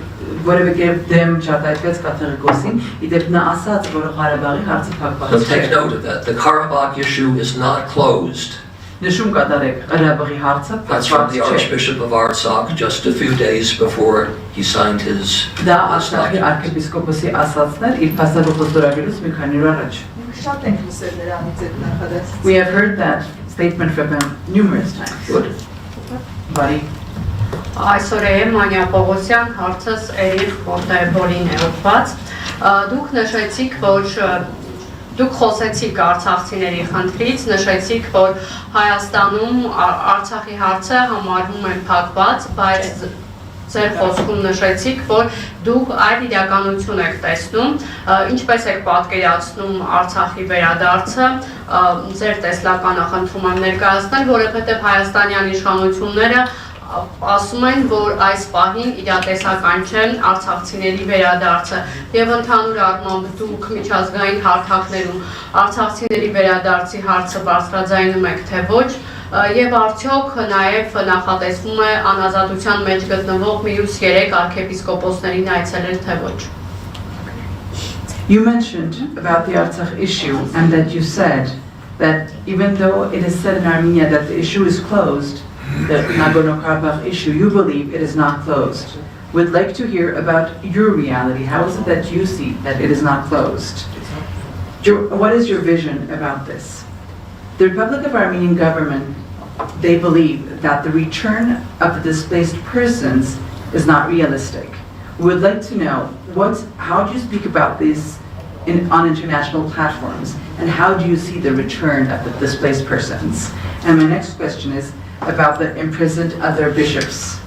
որևէ կերպ դեմ չարտահայտվեց կաթողիկոսին, իդեպ նա ասաց, որ Ղարաբաղի հարցը փակված So take չէ։ note of that. The Karabakh issue is not closed. Նշում կատարեք, Ղարաբաղի հարցը That's from փակված the չէ։ Archbishop of Artsakh just a few days before he signed his Դա Արցախի arczepiskopos-ի ասածն էր իր փաստաբուխ ստորագրելուց մի քանի օր առաջ։ Շատ ենք լսել նրանից այդ նախադասից։ We have heard that statement from him numerous times. Good. Բարի Այսօր է Մանյա Պողոսյան հարցս Էրիխ Պորտայբորին է ուղված։ Դուք նշեցիք, որ դուք խոսեցիք արցախցիների խնդրից, նշեցիք, որ Հայաստանում Արցախի հարցը համարվում է փակված, բայց ձեր խոսքում նշեցիք, որ դուք այլ իրականություն եք տեսնում, ինչպես եք պատկերացնում Արցախի վերադարձը, ձեր տեսլականը խնդրում եմ ներկայացնել, որովհետև հայաստանյան իշխանությունները ասում են, որ այս պահին իրատեսական չեն արցախցիների վերադարձը եւ ընդհանուր առմամբ դուք միջազգային հարթակներում արցախցիների վերադարձի հարցը բարձրաձայնում եք թե ոչ եւ արդյոք նաեւ նախատեսվում է անազատության մեջ գտնվող մյուս 3 arczepiskoposներին այցելել թե ոչ։ You mentioned about the Artsakh issue and that you said that even though it is said in Armenia that the issue is closed, the Nagorno-Karabakh issue, you believe it is not closed. We'd like to hear about your reality. How is it that you see that it is not closed? What is your vision about this? The Republic of Armenian government, they believe that the return of the displaced persons is not realistic. We would like to know how do you speak about this on international platforms, and how do you see the return of the displaced persons? And my next question is about the imprisoned other bishops.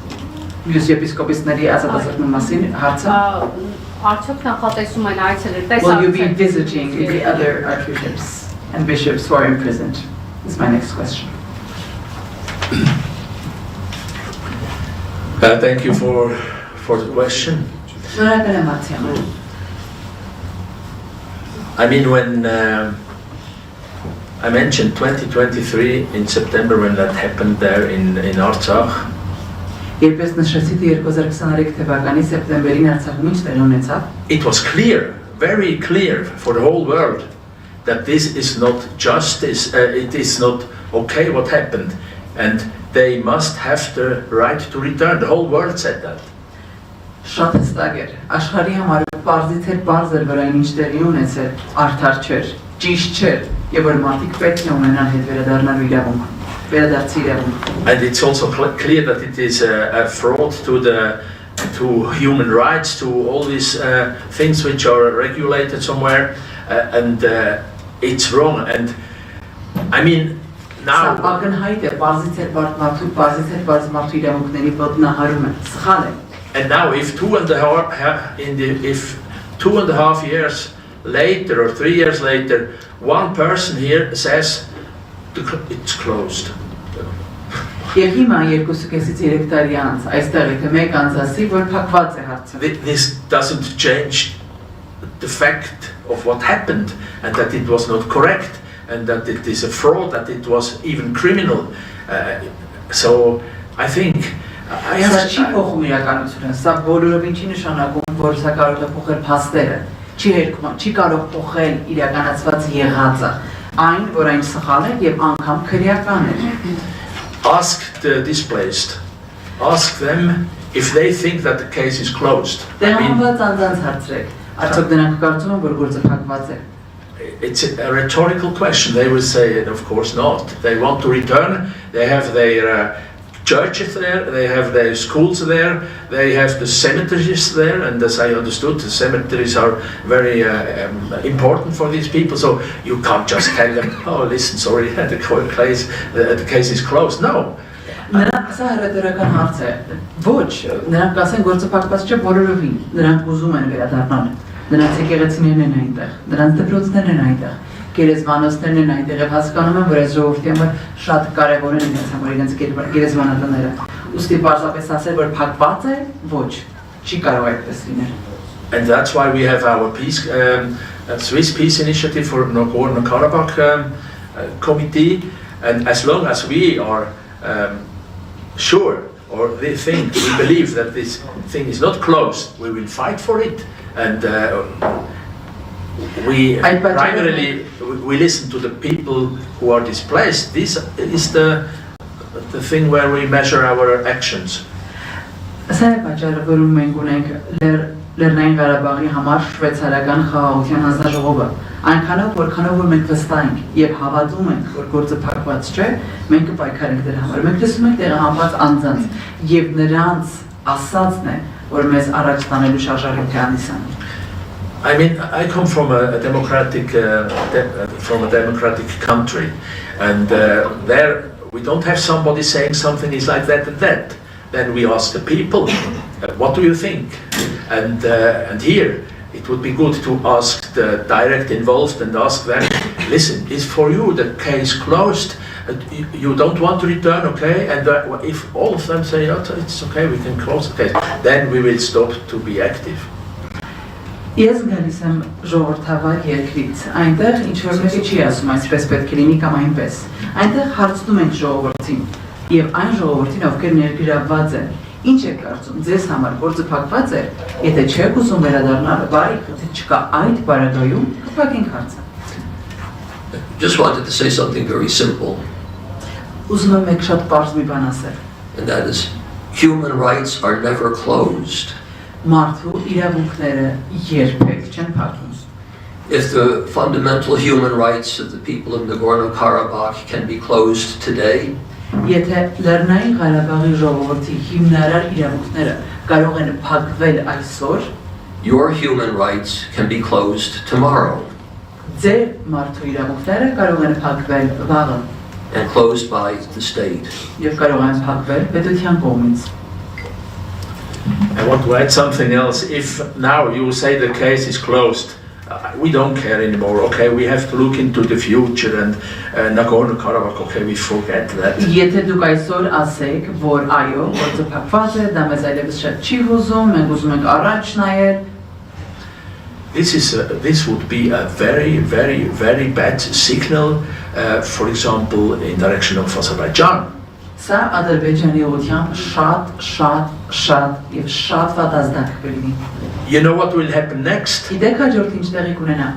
Will you be visiting the other archbishops and bishops who are imprisoned? Is my next question. Thank you for the question. I mean, when I mentioned 2023 in September when that happened there in Artsakh, it was clear, very clear for the whole world that this is not justice, it is not okay what happened, and they must have the right to return. The whole world said that. Շատ հստակ էր, աշխարհի համար պարզից էր պարզ էր, որ այն ինչ տեղի ունեցել արդար չէր, ճիշտ չէր, եւ որ մարդիկ պետք է ունենան հետ վերադառնալու իրավունք, վերադարձի իրավունք։ And it's also clear that it is a fraud to human rights, to all these things which are regulated somewhere, and it's wrong. And I mean now. And now, if 2.5 years later or 3 years later, one person here says it's closed. This doesn't change the fact of what happened and that it was not correct. and that it is a fraud, that it was even criminal. So I think I have Սա չի փոխում իրականությունը, սա բոլորովին չի նշանակում, որ սա կարող է փոխել փաստերը, չի կարող փոխել իրականացված եղածը, այն, որ այն սխալ է եւ անգամ քրեական է։ Ask the displaced, ask them if they think that the case is closed. Տեղահանված անձանց հարցրեք, արդյոք դրանք կարծում են, որ գործը փակված է։ It's a rhetorical question. They will say, of course not. They want to return. They have their churches there. They have their schools there. They have the cemeteries there. And as I understood, the cemeteries are very important for these people. So you can't just tell them, oh, listen, sorry, the case is closed. No. Սա հրետորական հարց է։ Ոչ, նրանք ասեն գործը փակված չէ բոլորովին։ Նրանք ուզում են վերադառնալ։ Նրանց եկեղեցիներն են այնտեղ, նրանց դպրոցներն են այնտեղ, գերեզմանոցներն են այնտեղ եւ հասկանում են, որ այս ժողովրդի համար շատ կարեւոր են իրենց համար իրենց գերեզմանատները։ Ուստի պարզապես ասել, որ փակված է, ոչ, չի կարող այդպես լինել։ And that's why we have our peace, Swiss Peace Initiative for Nagorno-Karabakh committee. And as long as we are sure, or we believe that this thing is not closed, we will fight for it. And we primarily we listen to the people who are displaced. This is the thing where we measure our actions. Լեռնային Ղարաբաղի համար շվեյցարական խաղաղության հանձնաժողովը այնքանով որքանով որ մենք վստահ ենք եւ հավատում ենք որ գործը փակված չէ մենք կպայքարենք դրա համար մենք լսում ենք տեղահանված անձանց եւ նրանց ասածն է որ մեզ առաջ տանելու շարժարիթ է անիսան I mean, I come from a democratic country, and there we don't have somebody saying something is like that and that. Then we ask the people, what do you think? And here it would be good to ask the direct involved and ask them, listen, is for you the case closed? You don't want to return, okay? And if all of them say, oh, it's okay, we can close the case, then we will stop to be active. Ես գալիս եմ ժողովրդավար երկրից, այնտեղ ինչ-որ մեկը չի ասում այսպես պետք է լինի կամ այնպես, այնտեղ հարցնում ենք ժողովրդին և այն ժողովրդին ովքեր ներգրավված են, ինչ է կարծում, ձեզ համար գործը փակված է, եթե չեք ուզում վերադառնալ, բարի խնդիր չկա այդ բարագայում, կփակենք հարցը։ Just wanted to say something very simple. Ուզում եմ մեկ շատ պարզ մի բան ասել։ And that is, human rights are never closed. Մարդու իրավունքները երբեք չեն փակվում։ If the fundamental human rights of the people of Nagorno-Karabakh can be closed today, եթե Լեռնային Ղարաբաղի ժողովրդի հիմնարար իրավունքները կարող են փակվել այսօր, your human rights can be closed tomorrow. Ձեր մարդու իրավունքները կարող են փակվել վաղը, and closed by the state. Եվ կարող են փակվել պետության կողմից։ I want to add something else. If now you say the case is closed, we don't care anymore, okay? We have to look into the future and Nagorno-Karabakh, okay, we forget that. Եթե դուք այսօր ասեք, որ այո, գործը փակված է, դա մեզ այլևս շատ չի հուզում, մենք ուզում ենք առաջ նայել, This would be a very, very, very bad signal, for example, in direction of Azerbaijan. Սա Ադրբեջանի ուղղությամբ շատ եւ շատ վատ ազդակ կլինի։ You know what will happen next? Գիտեք հաջորդ ինչ տեղի կունենա։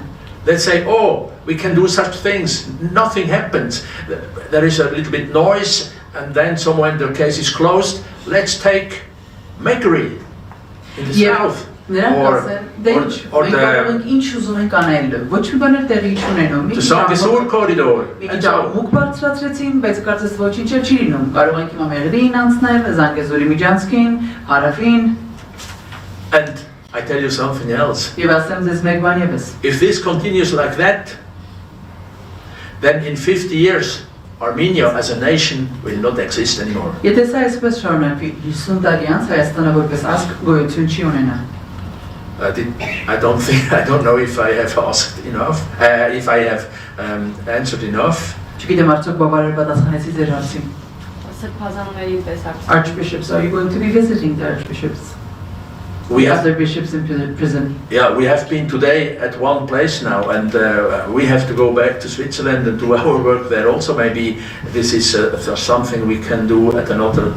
Let's say, oh, we can do such things. Nothing happens. There is a little bit noise, and then when the case is closed, let's take Megri in the south. Նրանք ասեն, դե ինչ, մենք կարող ենք ինչ ուզում ենք անել, ոչ մի բաներ տեղի չունենում։ The Sangesur corridor. Մի քիչ մուկ բարձրացրեցին, բայց կարծես ոչինչ չի լինում։ Կարող ենք հիմա Մեղրին անցնել, Զանգեզուրի միջանցքին, հարավին։ And I tell you something else. Եվ ասեմ ձեզ մեկ բան եւս։ If this continues like that, then in 50 years Armenia as a nation will not exist anymore. Եթե սա այսպես շարունակվի, 50 տարի անց Հայաստանը որպես ազգ գոյություն չի ունենա։ I don't know if I have asked enough, if I have answered enough. Չգիտեմ արդյոք բավարար պատասխանեցի ձեր հարցին։ Սրբազանների պես Archbishops, are you going to be visiting the archbishops? We have other bishops in prison. Yeah, we have been today at one place now, and we have to go back to Switzerland and do our work there also. Maybe this is something we can do at another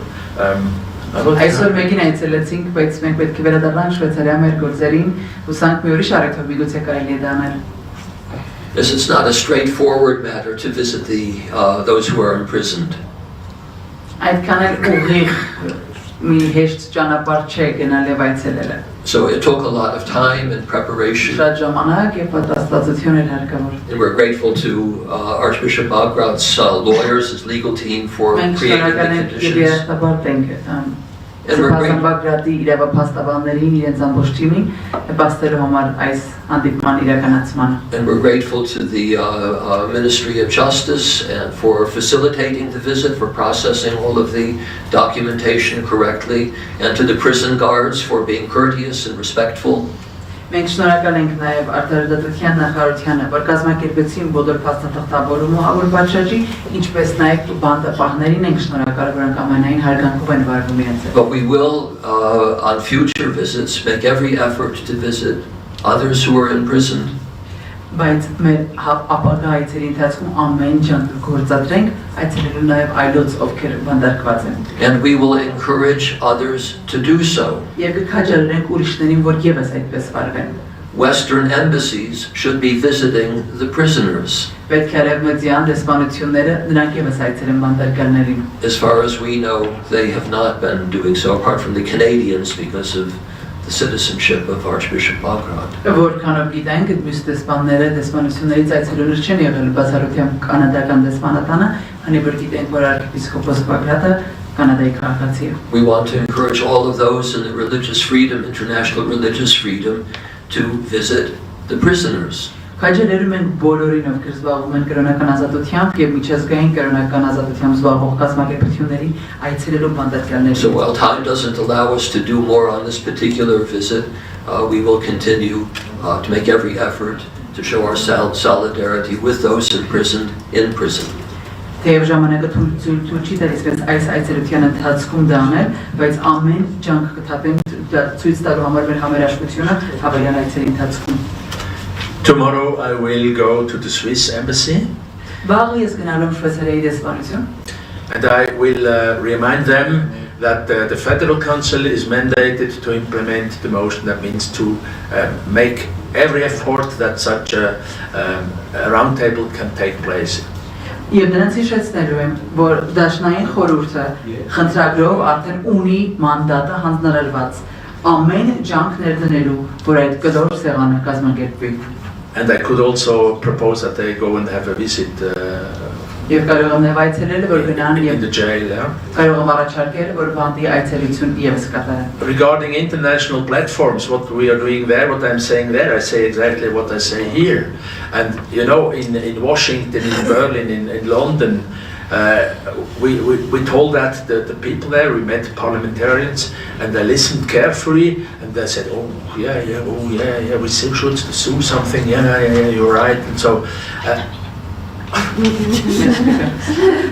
Այսօր մեկին այցելեցինք, բայց մենք պետք է վերադառնանք Շվեյցարիա մեր գործերին, հուսանք մի ուրիշ առիթով միգուցե կարելի է դա անել։ Yes, it's not a straightforward matter to visit those who are imprisoned. Այդքան էլ ուղիղ մի հեշտ ճանապարհ չէ գնալ եւ այցելելը։ So it took a lot of time and preparation. Շատ ժամանակ եւ պատրաստվածություն էր հարկավոր։ And we're grateful to Archbishop Bagrat's lawyers, his legal team, for creating the conditions. And we're grateful to the Ministry of Justice and for facilitating the visit, for processing all of the documentation correctly, and to the prison guards for being courteous and respectful. Մենք շնորհակալ ենք նաև արտադրության նախարարությանը, որ կազմակերպեցին բոլոր փաստաթղթավորումը հավուր պատշաճի, ինչպես նաև բանդապահներին ենք շնորհակալ, որոնք ամենայն հարգանքով են վարվում իրենց հետ։ But we will, on future visits, make every effort to visit others who are imprisoned. Բայց մեր ապագա այցերի ընթացքում ամեն ջանք գործադրենք այցելելու նաև այլոց ովքեր բանդարկված են։ And we will encourage others to do so. Եվ կքաջալերենք ուրիշներին, որ եւս այդպես վարվեն։ Western embassies should be visiting the prisoners. Պետք է արևմտյան դեսպանությունները նրանք եւս այցելեն բանդարկալներին։ As far as we know, they have not been doing so, apart from the Canadians, because of the citizenship of Archbishop Bagrat. Որքանով գիտենք, այդ մյուս դեսպանություններից այցելուներ չեն եղել բացառությամբ կանադական դեսպանատանը, քանի որ գիտենք, որ arczepiskopos Bagrata կանադայի քաղաքացի է։ We want to encourage all of those in the religious freedom, international religious freedom, to visit the prisoners. Քաջալերում ենք բոլորին, ովքեր զբաղվում են կրոնական ազատությամբ եւ միջազգային կրոնական ազատությամբ զբաղվող կազմակերպությունների այցելելու բանդարկալներին։ So while time doesn't allow us to do more on this particular visit, we will continue to make every effort to show our solidarity with those imprisoned in prison. Թեև ժամանակը թույլ չի տալիս այս այցելության ընթացքում դա անել, բայց ամեն ջանք կթափենք ցույց տալու համար մեր համերաշխությունը հավելյալ այցերի ընթացքում։ Tomorrow I will go to the Swiss embassy. And I will remind them that the Federal Council is mandated to implement the motion. That means to make every effort that such a roundtable can take place. Եվ նրանց հիշեցնելու եմ, որ Դաշնային խորհուրդը խնդրագրով արդեն ունի մանդատը հանձնարարված ամեն ջանք ներդնելու, որ այդ կլոր սեղանը կազմակերպվի։ And I could also propose that they go and have a visit in the jail. Regarding international platforms, what we are doing there, what I'm saying there, I say exactly what I say here. And you know, in Washington, in Berlin, in London, we told that the people there, we met parliamentarians, and they listened carefully, and they said, oh yeah, we still should do something, yeah, you're right, and so.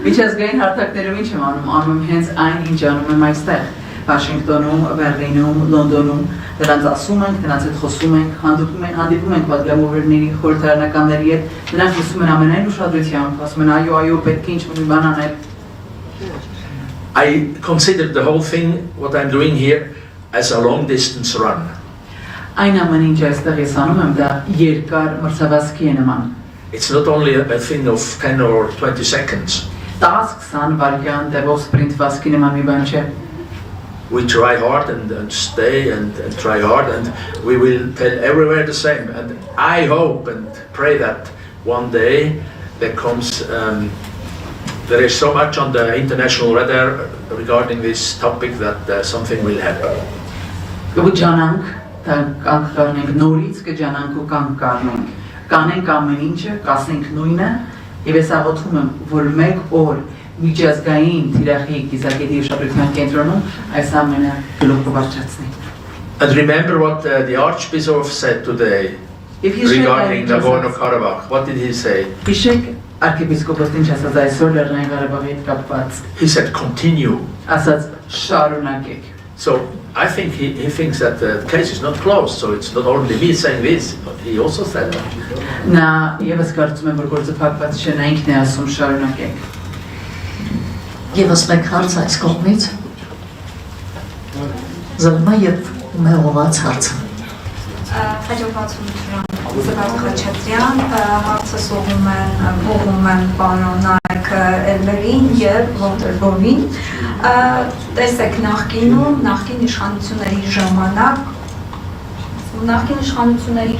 Միջազգային հարթակներում ինչ եմ անում հենց այն ինչ անում եմ այստեղ Վաշինգտոնում, Բերլինում, Լոնդոնում նրանց ասում ենք, նրանց հետ խոսում ենք, հանդիպում ենք պատգամավորների, խորհրդարանականների հետ, նրանք լսում են ամենայն ուշադրությամբ, ասում են այո, պետք է ինչ-որ մի բան անել։ I consider the whole thing, what I'm doing here, as a long distance run. Այն ամեն ինչ այստեղ ես անում եմ, դա երկար մրցավազքի է նման։ It's not only a thing of 10 or 20 seconds. We try hard and stay and try hard, and we will tell everywhere the same. And I hope and pray that one day there comes, there is so much on the international radar regarding this topic that something will happen. Կանենք ամեն ինչը, կասենք նույնը, եւ ես աղոթում եմ, որ մեկ օր միջազգային թիրախի կիզակետի ուշադրության կենտրոնում այս ամենը գլուխը բարձրացնի։ And remember what the Archbishop said today regarding Nagorno-Karabakh. What did he say? Հիշեք arczepiskopos ինչ ասաց այսօր Լեռնային Ղարաբաղի հետ կապված։ He said continue. Ասաց շարունակեք։ So I think he thinks that the case is not closed, so it's not only me saying this, but he also said that. Նա եւս կարծում եմ, որ գործը փակված չէ, նա ինքն է ասում շարունակեք։ Եվս մեկ հարց այս կողմից։ Զլմա եւ մեղոված հարցը։ Հաջողություն Զգար Խաչատրյան, հարցը ուղղում են պարոն Նայք Էլմերին եւ Ողտերբովին։ Տեսեք, նախկին իշխանությունների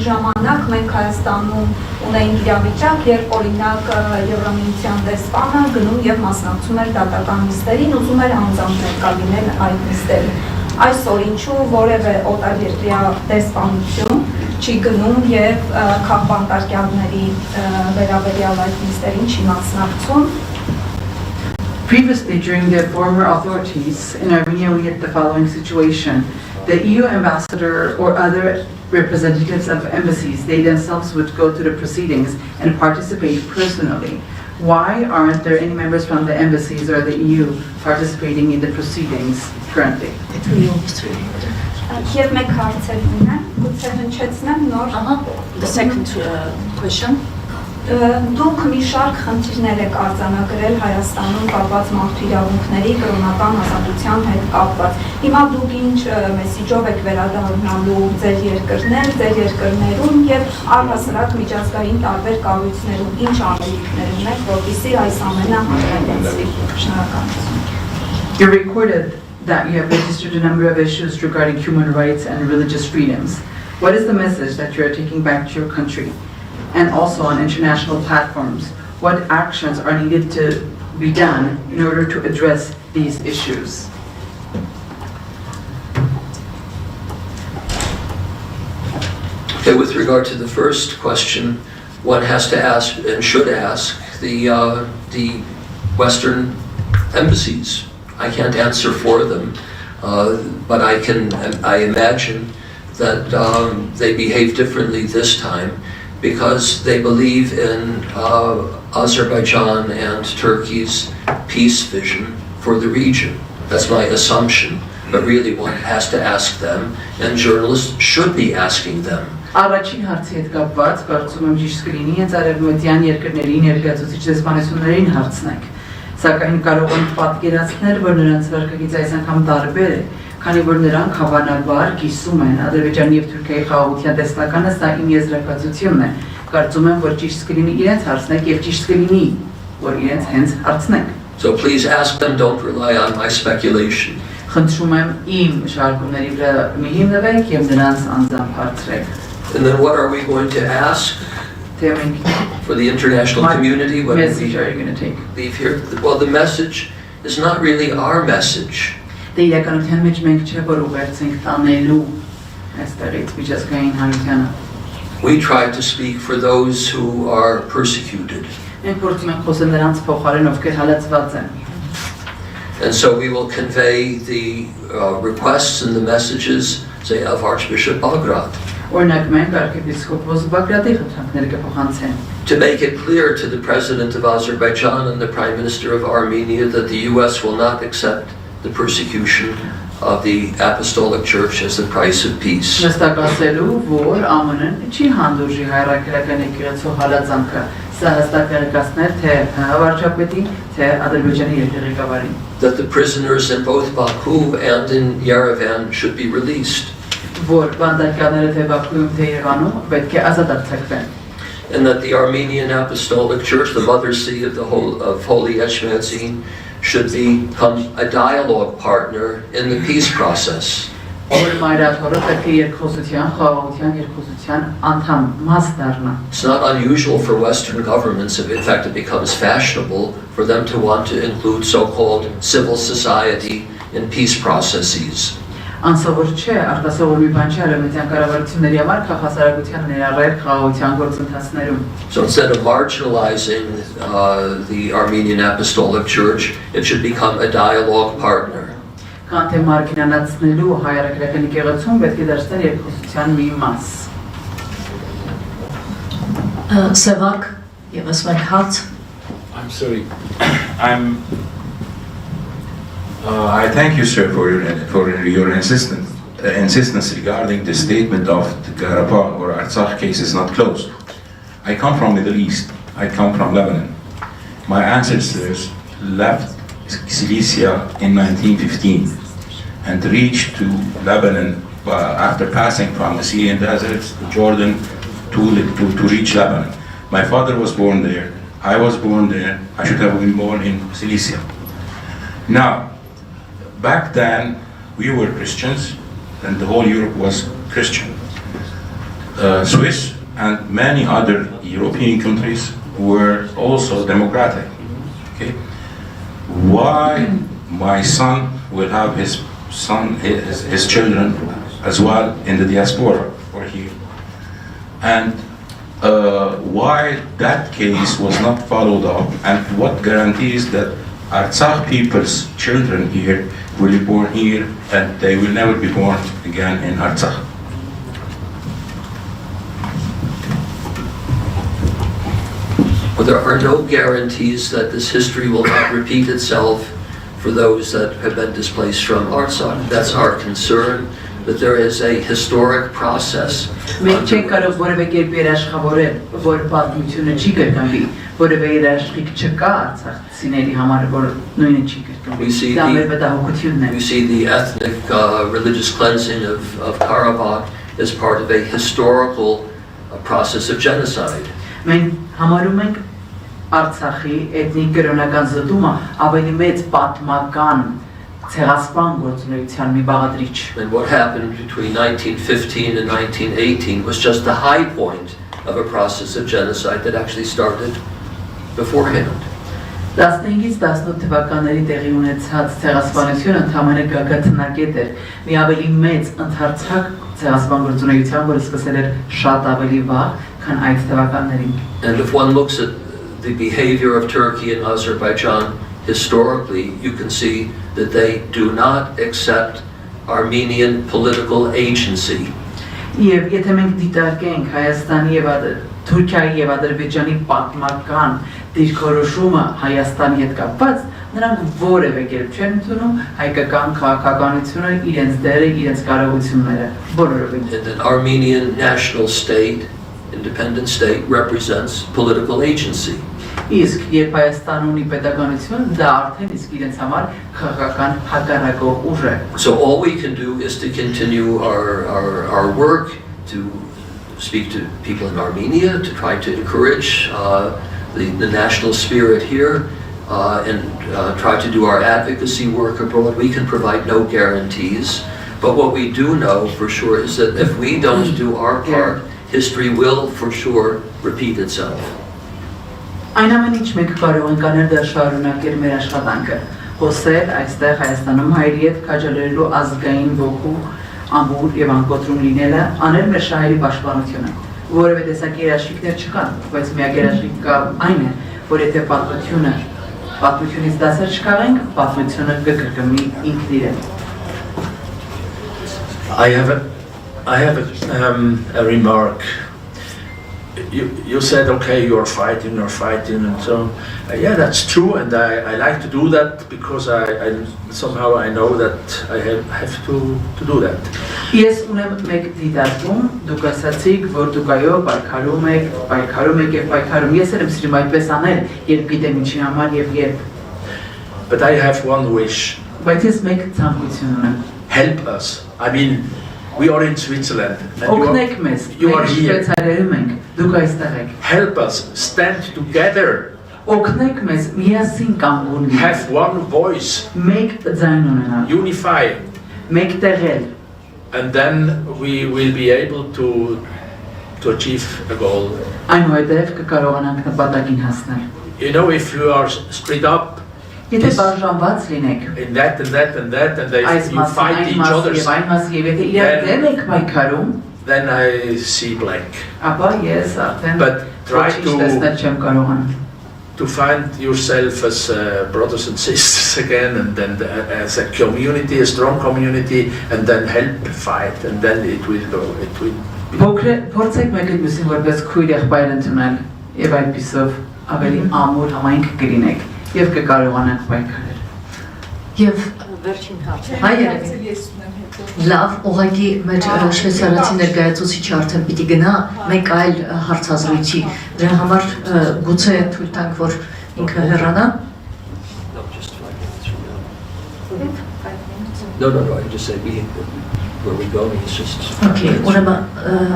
ժամանակ մենք Հայաստանում ունեինք իրավիճակ, երբ օրինակ Եվրամիության դեսպանը գնում եւ մասնակցում էր դատական նիստերին, ուզում էր անձամբ ներկա լինել այդ նիստերին։ Այսօր ինչու որևէ օտարերկրյա դեսպանություն չի գնում եւ քաղբանտարկյալների վերաբերյալ այդ նիստերին չի մասնակցում։ Previously, during the former authorities in Armenia, we had the following situation. The EU ambassador or other representatives of embassies, they themselves would go to the proceedings and participate personally. Why aren't there any members from the embassies or the EU participating in the proceedings currently? Եվ մեկ հարցեր ունեմ, գուցե հնչեցնեմ նոր։ The second question. Դուք մի շարք խնդիրներ եք արձանագրել Հայաստանում կապված մարդու իրավունքների կրոնական ազատության հետ կապված։ Հիմա դուք ինչ մեսիջով եք վերադառնալու ձեր երկրներում եւ առհասարակ միջազգային տարբեր կառույցներում ինչ անելիքներ ունեք, որպեսզի այս ամենը հանդիպեցվի։ Շնորհակալություն։ You recorded that you have registered a number of issues regarding human rights and religious freedoms. What is the message that you are taking back to your country? And also on international platforms, what actions are needed to be done in order to address these issues? Okay, with regard to the first question, one has to ask and should ask the Western embassies. I can't answer for them, but I imagine that they behave differently this time because they believe in Azerbaijan and Turkey's peace vision for the region. That's my assumption, but really one has to ask them, and journalists should be asking them. Առաջին հարցի հետ կապված, կարծում եմ ճիշտ կլինի հենց արևմտյան երկրների ներկայացուցիչ դեսպանություններին հարցնենք։ Սակայն կարող եմ պատկերացնել, որ նրանց վարկագիծը այս անգամ տարբեր է, քանի որ նրանք հավանաբար կիսում են Ադրբեջանի եւ Թուրքիայի խաղաղության տեսլականը, սա իմ եզրակացությունն է։ Կարծում եմ, որ ճիշտ կլինի իրենց հարցնենք եւ ճիշտ կլինի, որ իրենց հենց հարցնենք։ So please ask them, don't rely on my speculation. Խնդրում եմ իմ շարքումների վրա մի հիմնվեք եւ նրանց անձամբ հարցրեք։ And then what are we going to ask for the international community when message are you going to take? Leave here? Well, the message is not really our message. Դե իրականության մեջ մենք չէ որ ուղերձենք տանելու այստեղից միջազգային հանրությանը։ We try to speak for those who are persecuted. Մենք փորձում ենք խոսել նրանց փոխարեն, ովքեր հալածված են։ And so we will convey the requests and the messages, say, of Archbishop Bagrat. Օրինակ մենք archiepiscopos Bagratի խնդրանքները կփոխանցեն։ To make it clear to the President of Azerbaijan and the Prime Minister of Armenia that the US will not accept the persecution of the Apostolic Church as the price of peace. Նստակացելու, որ ԱՄՆ-ն չի հանդուրժի հայրաքրական եկեղեցու հալածանքը, սա հստակ ներկայացնել թե վարչապետին, թե Ադրբեջանի ղեկավարին։ That the prisoners in both Baku and in Yerevan should be released. Որ բանդակյաները թե Բաքուում թե Երևանում պետք է ազատ արձակվեն։ And that the Armenian Apostolic Church, the mother see of Holy Echmadzin, should become a dialogue partner in the peace process. Որ մայրաթորը պետք է երկխոսության, խաղաղության երկխոսության անդամ մաս դառնա։ It's not unusual for Western governments, in fact it becomes fashionable, for them to want to include so-called civil society in peace processes. Անսովոր չէ, արտասովոր մի բան չէ արևմտյան կառավարությունների համար քաղաքասարակության ներառել խաղաղության գործընթացներում։ So instead of marginalizing the Armenian Apostolic Church, it should become a dialogue partner. Քան թե մարգինալացնելու հայրաքրական եկեղեցուն պետք է դարձնել երկխոսության մի մաս։ Սևակ եւս մեկ հարց։ I'm sorry. I thank you, sir, for your insistence regarding the statement of the Karabakh or Artsakh case is not closed. I come from Middle East. I come from Lebanon. My ancestors left Cilicia in 1915 and reached to Lebanon after passing from the Syrian deserts to Jordan to reach Lebanon. My father was born there. I was born there. I should have been born in Cilicia. Now, back then, we were Christians, and the whole Europe was Christian. Swiss and many other European countries were also democratic. Okay? Why my son will have his children as well in the diaspora or here? And why that case was not followed up, and what guarantees that Artsakh people's children here will be born here and they will never be born again in Artsakh? Well, there are no guarantees that this history will not repeat itself for those that have been displaced from Artsakh. That's our concern, that there is a historic process. Մենք չենք կարող որևէ կերպ երաշխավորել, որ պատմությունը չի կրկնվի, որևէ երաշխիք չկա արցախցիների համար, որ նույնը չի կրկնվի։ Դա մեր մտահոգությունն է։ We see the ethnic religious cleansing of Karabakh as part of a historical process of genocide. Մենք համարում ենք Արցախի էթնիկ կրոնական զտումը ավելի մեծ պատմական ցեղասպան գործունեության մի բաղադրիչ։ And what happened between 1915 and 1918 was just the high point of a process of genocide that actually started beforehand. 15-ից 18 թվականների տեղի ունեցած ցեղասպանությունը ընդհանրապես գագաթնակետ էր, մի ավելի մեծ ընդարձակ ցեղասպան գործունեության, որը սկսել էր շատ ավելի վաղ, քան այդ թվականներին։ And if one looks at the behavior of Turkey and Azerbaijan historically, you can see that they do not accept Armenian political agency. Եվ եթե մենք դիտարկենք Հայաստանի եւ Թուրքիայի եւ Ադրբեջանի պատմական դիրքորոշումը Հայաստանի հետ կապված, նրանք որևէ կերպ չեն ընդունում հայկական քաղաքականությունը, իրենց դերը, իրենց կարողությունները, բոլորովին։ And an Armenian national state, independent state, represents political agency. Իսկ երբ Հայաստանը ունի պետականություն, դա արդեն իսկ իրենց համար քաղաքական հակառակող ուժ է։ So all we can do is to continue our work to speak to people in Armenia, to try to encourage the national spirit here, and try to do our advocacy work abroad. We can provide no guarantees, but what we do know for sure is that if we don't do our part, history will for sure repeat itself. Այն ամեն ինչ մենք կարող ենք անել դա շարունակել մեր աշխատանքը, խոսել այստեղ Հայաստանում հայերի հետ քաջալերելու ազգային ոգու ամուր եւ անկոտրում լինելը, անել մեր շահերի պաշտպանությունը։ Որևէ տեսակի երաշխիքներ չկան, բայց միակ երաշխիքը կա այն է, որ եթե պատմությունից դասեր չկարենք, պատմությունը կկրկնվի ինքն իրեն։ I have a remark. You said, okay, you're fighting, and so, yeah, that's true, and I like to do that because I somehow I know that I have to do that. Ես ունեմ մեկ դիտարկում, դուք ասացիք, որ դուք այո պայքարում եք եւ պայքարում։ Ես էլ եմ սիրում այդպես անել, երբ գիտեմ ինչի համար եւ երբ։ But I have one wish. Բայց ես մեկ ցանկություն ունեմ։ Help us. I mean, we are in Switzerland, Օգնեք մեզ, մենք Շվեյցարիայում ենք, դուք այստեղ եք։ Help us stand together. Օգնեք մեզ միասին կանգուն լինել։ Have one voice. Մեկ ձայն ունենալ։ Unify. Մեկ տեղել։ And then we will be able to achieve a goal. Այնուհետև կկարողանանք նպատակին հասնել։ You know, if you are split up, Եթե բաժանված լինեք, in that and you fight each other, then I see blank. But try to find yourself as brothers and sisters again, and then as a community, a strong community, and then help fight, and then it will go. It will. Փորձեք մեկ այդպեսին որպես քույր եղբայր ընդունել եւ այդպիսով ավելի ամուր համայնք կլինեք եւ կկարողանաք պայքարել։ Եվ Վերջին հարցը։ Հայ երևի։ Լավ, ուղղակի մեր շվեյցարացի ներկայացուցիչը արդեն պիտի գնա մեկ այլ հարցազրույցի։ Դրա համար գուցե թույլ տանք, որ ինքը հեռանա։ No, I just said where we go, it's just... Okay, ուրեմն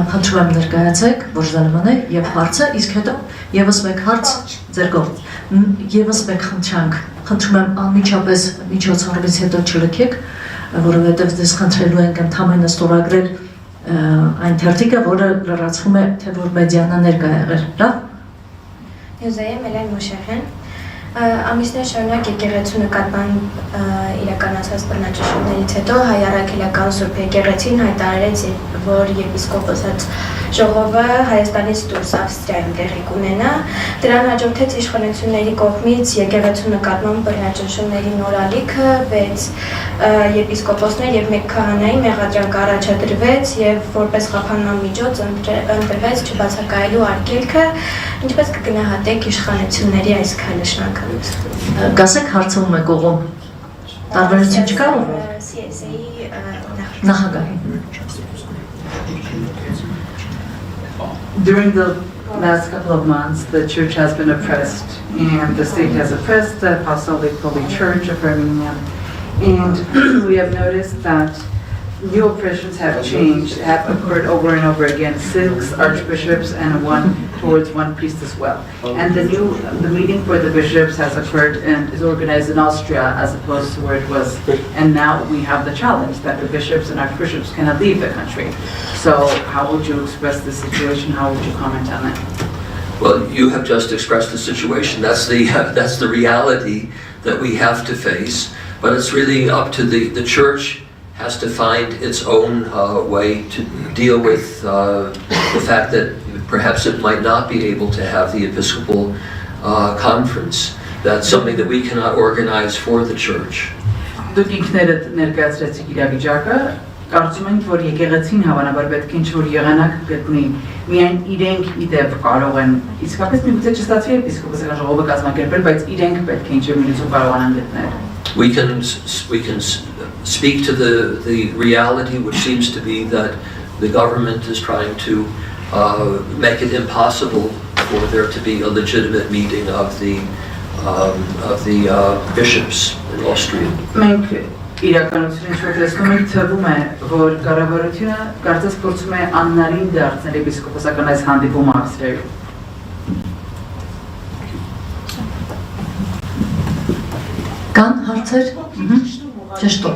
խնդրում եմ ներկայացեք, որ զանման է և հարցը, իսկ հետո եւս մեկ հարց ձեր կողմից։ Եվս մեկ խնդրում եմ անմիջապես միջոցառումից հետո չլքեք, որովհետև դες խնդրելու ենք ընդհանրապես ստորագրել այն թերթիկը, որը լրացվում է, թե որ մեդիանա ներկա եղել, լավ։ Հյուզեյ Մելեն Մուշեղեն ամիսներ շարունակ եկեղեցու նկատմամբ իրականացած բռնաճնշումներից հետո հայ առաքելական Սուրբ եկեղեցին հայտարարեց, որ եպիսկոպոսած ժողովը Հայաստանից դուրս Ավստրիայում տեղի կունենա, դրան հաջորդեց իշխանությունների կողմից եկեղեցու նկատմամբ բռնաճնշումների նոր ալիքը, 6 եպիսկոպոսներ եւ 1 քահանայի մեղադրանք առաջադրվեց եւ որպես խափանման միջոց ընտրվեց չբացակայելու արգելքը, ինչպես կգնահատեք իշխանությունների այս քայլը։ Գասեք հարցում եք ուղում, տարբերություն չկա ով է։ Նախագահի։ During the last couple of months, the church has been oppressed, and the state has oppressed the Apostolic Holy Church of Armenia. And we have noticed that new oppressions have changed, have occurred over and over again, 6 archbishops and one priest as well. And the meeting for the bishops has occurred and is organized in Austria as opposed to where it was. And now we have the challenge that the bishops and archbishops cannot leave the country. So how would you express the situation? How would you comment on that? Well, you have just expressed the situation. That's the reality that we have to face. But it's really up to the church has to find its own way to deal with the fact that perhaps it might not be able to have the Episcopal conference. That's something that we cannot organize for the church. Դուք ինքներդ ներկայացրեցիք իրավիճակը, կարծում ենք, որ եկեղեցին հավանաբար պետք է ինչ-որ եղանակ գտնի, միայն իրենք իդեպ կարող են, իսկապես միգուցե չստացվի եպիսկոպոսական ժողովը կազմակերպել, բայց իրենք պետք է ինչ-որ մի լուծում կարողանան գտնել։ We can speak to the reality, which seems to be that the government is trying to make it impossible for there to be a legitimate meeting of the bishops in Austria. Մենք իրականությունից որ տեսնում ենք թվում է, որ կառավարությունը կարծես փորձում է աննարին դարձնել եպիսկոպոսական այս հանդիպումը Ավստրիայում։ Կան հարցեր։ Ճշտո։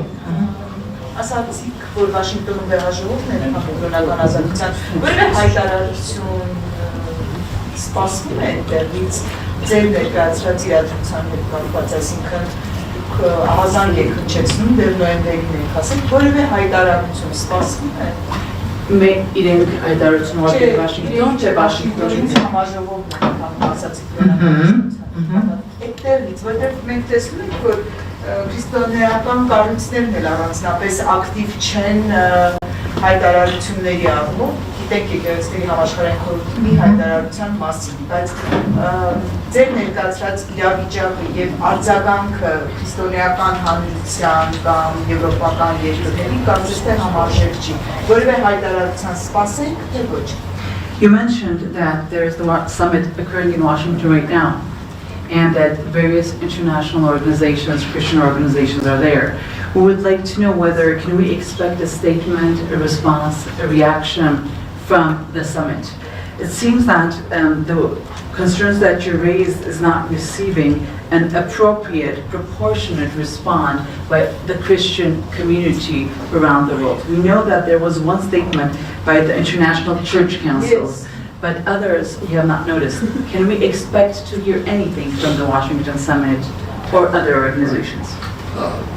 Ասացիք, որ Վաշինգտոնում տեղաժողովն է կրոնական ազատության, որևէ հայտարարություն սպասվում է այդտեղից ձեր ներկայացրած իրադրության հետ կապված, այսինքն ավազան եք հնչեցնում, դեռ նոյեմբերին եք ասել, որևէ հայտարարություն սպասվում է։ Մենք իրենք հայտարարություն ուղղակի Վաշինգտոն, չէ Վաշինգտոնից համաժողովն է ասացիք կրոնական ազատության։ Այդտեղից, որտեղ մենք տեսնում ենք, որ քրիստոնեական կառույցներն էլ առանձնապես ակտիվ չեն հայտարարությունների առումով, գիտենք եկեղեցիների համաշխարհային խորհրդի մի հայտարարության մասին, բայց ձեր ներկայացրած իրավիճակը եւ արձագանքը քրիստոնեական հանրության կամ եվրոպական երկրների կարծես թե համարժեք չի, որևէ հայտարարության սպասենք, թե ոչ։ You mentioned that there is the summit occurring in Washington right now, and that various international organizations, Christian organizations are there. We would like to know whether can we expect a statement, a response, a reaction from the summit. It seems that the concerns that you raised is not receiving an appropriate, proportionate response by the Christian community around the world. We know that there was one statement by the International Church Council. Yes. But others we have not noticed. Can we expect to hear anything from the Washington Summit or other organizations?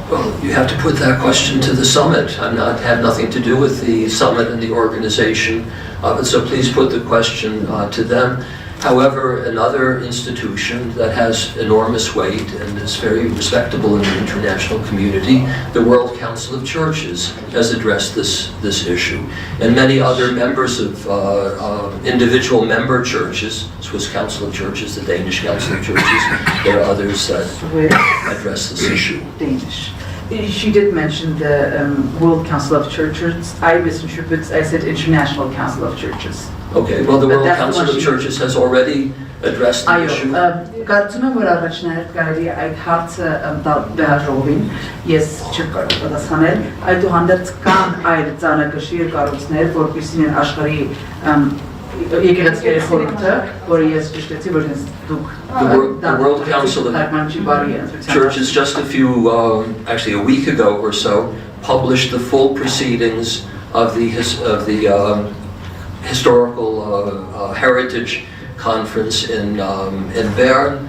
Well, you have to put that question to the summit. Had nothing to do with the summit and the organization of it, so please put the question to them. However, another institution that has enormous weight and is very respectable in the international community, the World Council of Churches, has addressed this issue. And many other members of individual member churches, Swiss Council of Churches, the Danish Council of Churches, there are others that address this issue. Danish. She did mention the World Council of Churches. I misinterpreted. I said International Council of Churches. Okay, well, the World Council of Churches has already addressed the issue. Կարծում եմ, որ առաջնահերթ կարելի է այդ հարցը տալ բաժովին, ես չեմ կարող պատասխանել, այդուհանդերձ կան այլ ծանրակշիռ կառույցներ, որպեսզի են աշխարհի եկեղեցիների խորհուրդը, որը ես ճշտեցի, որ ես դուք The World Council of Churches just actually a week ago or so, published the full proceedings of the historical heritage conference in Bern.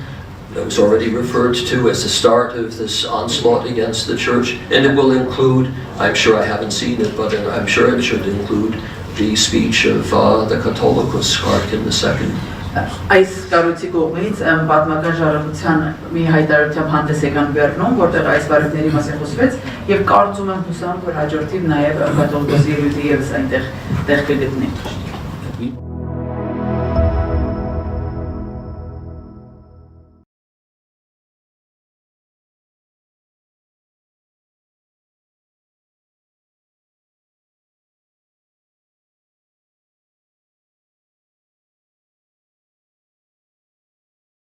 It was already referred to as the start of this onslaught against the church, and it will include, I'm sure I haven't seen it, but I'm sure it should include the speech of the Catholicos Karkin II. Այս կառույցի կողմից պատմական ժառանգության մի հայտարարությամբ հանդես եկան Բեռնում, որտեղ այս վարույթների մասին խոսվեց, եւ կարծում եմ հուսամ, որ հաջորդիվ նաեւ կաթոլիկոսի ելույթը եւս այնտեղ տեղ կգտնի։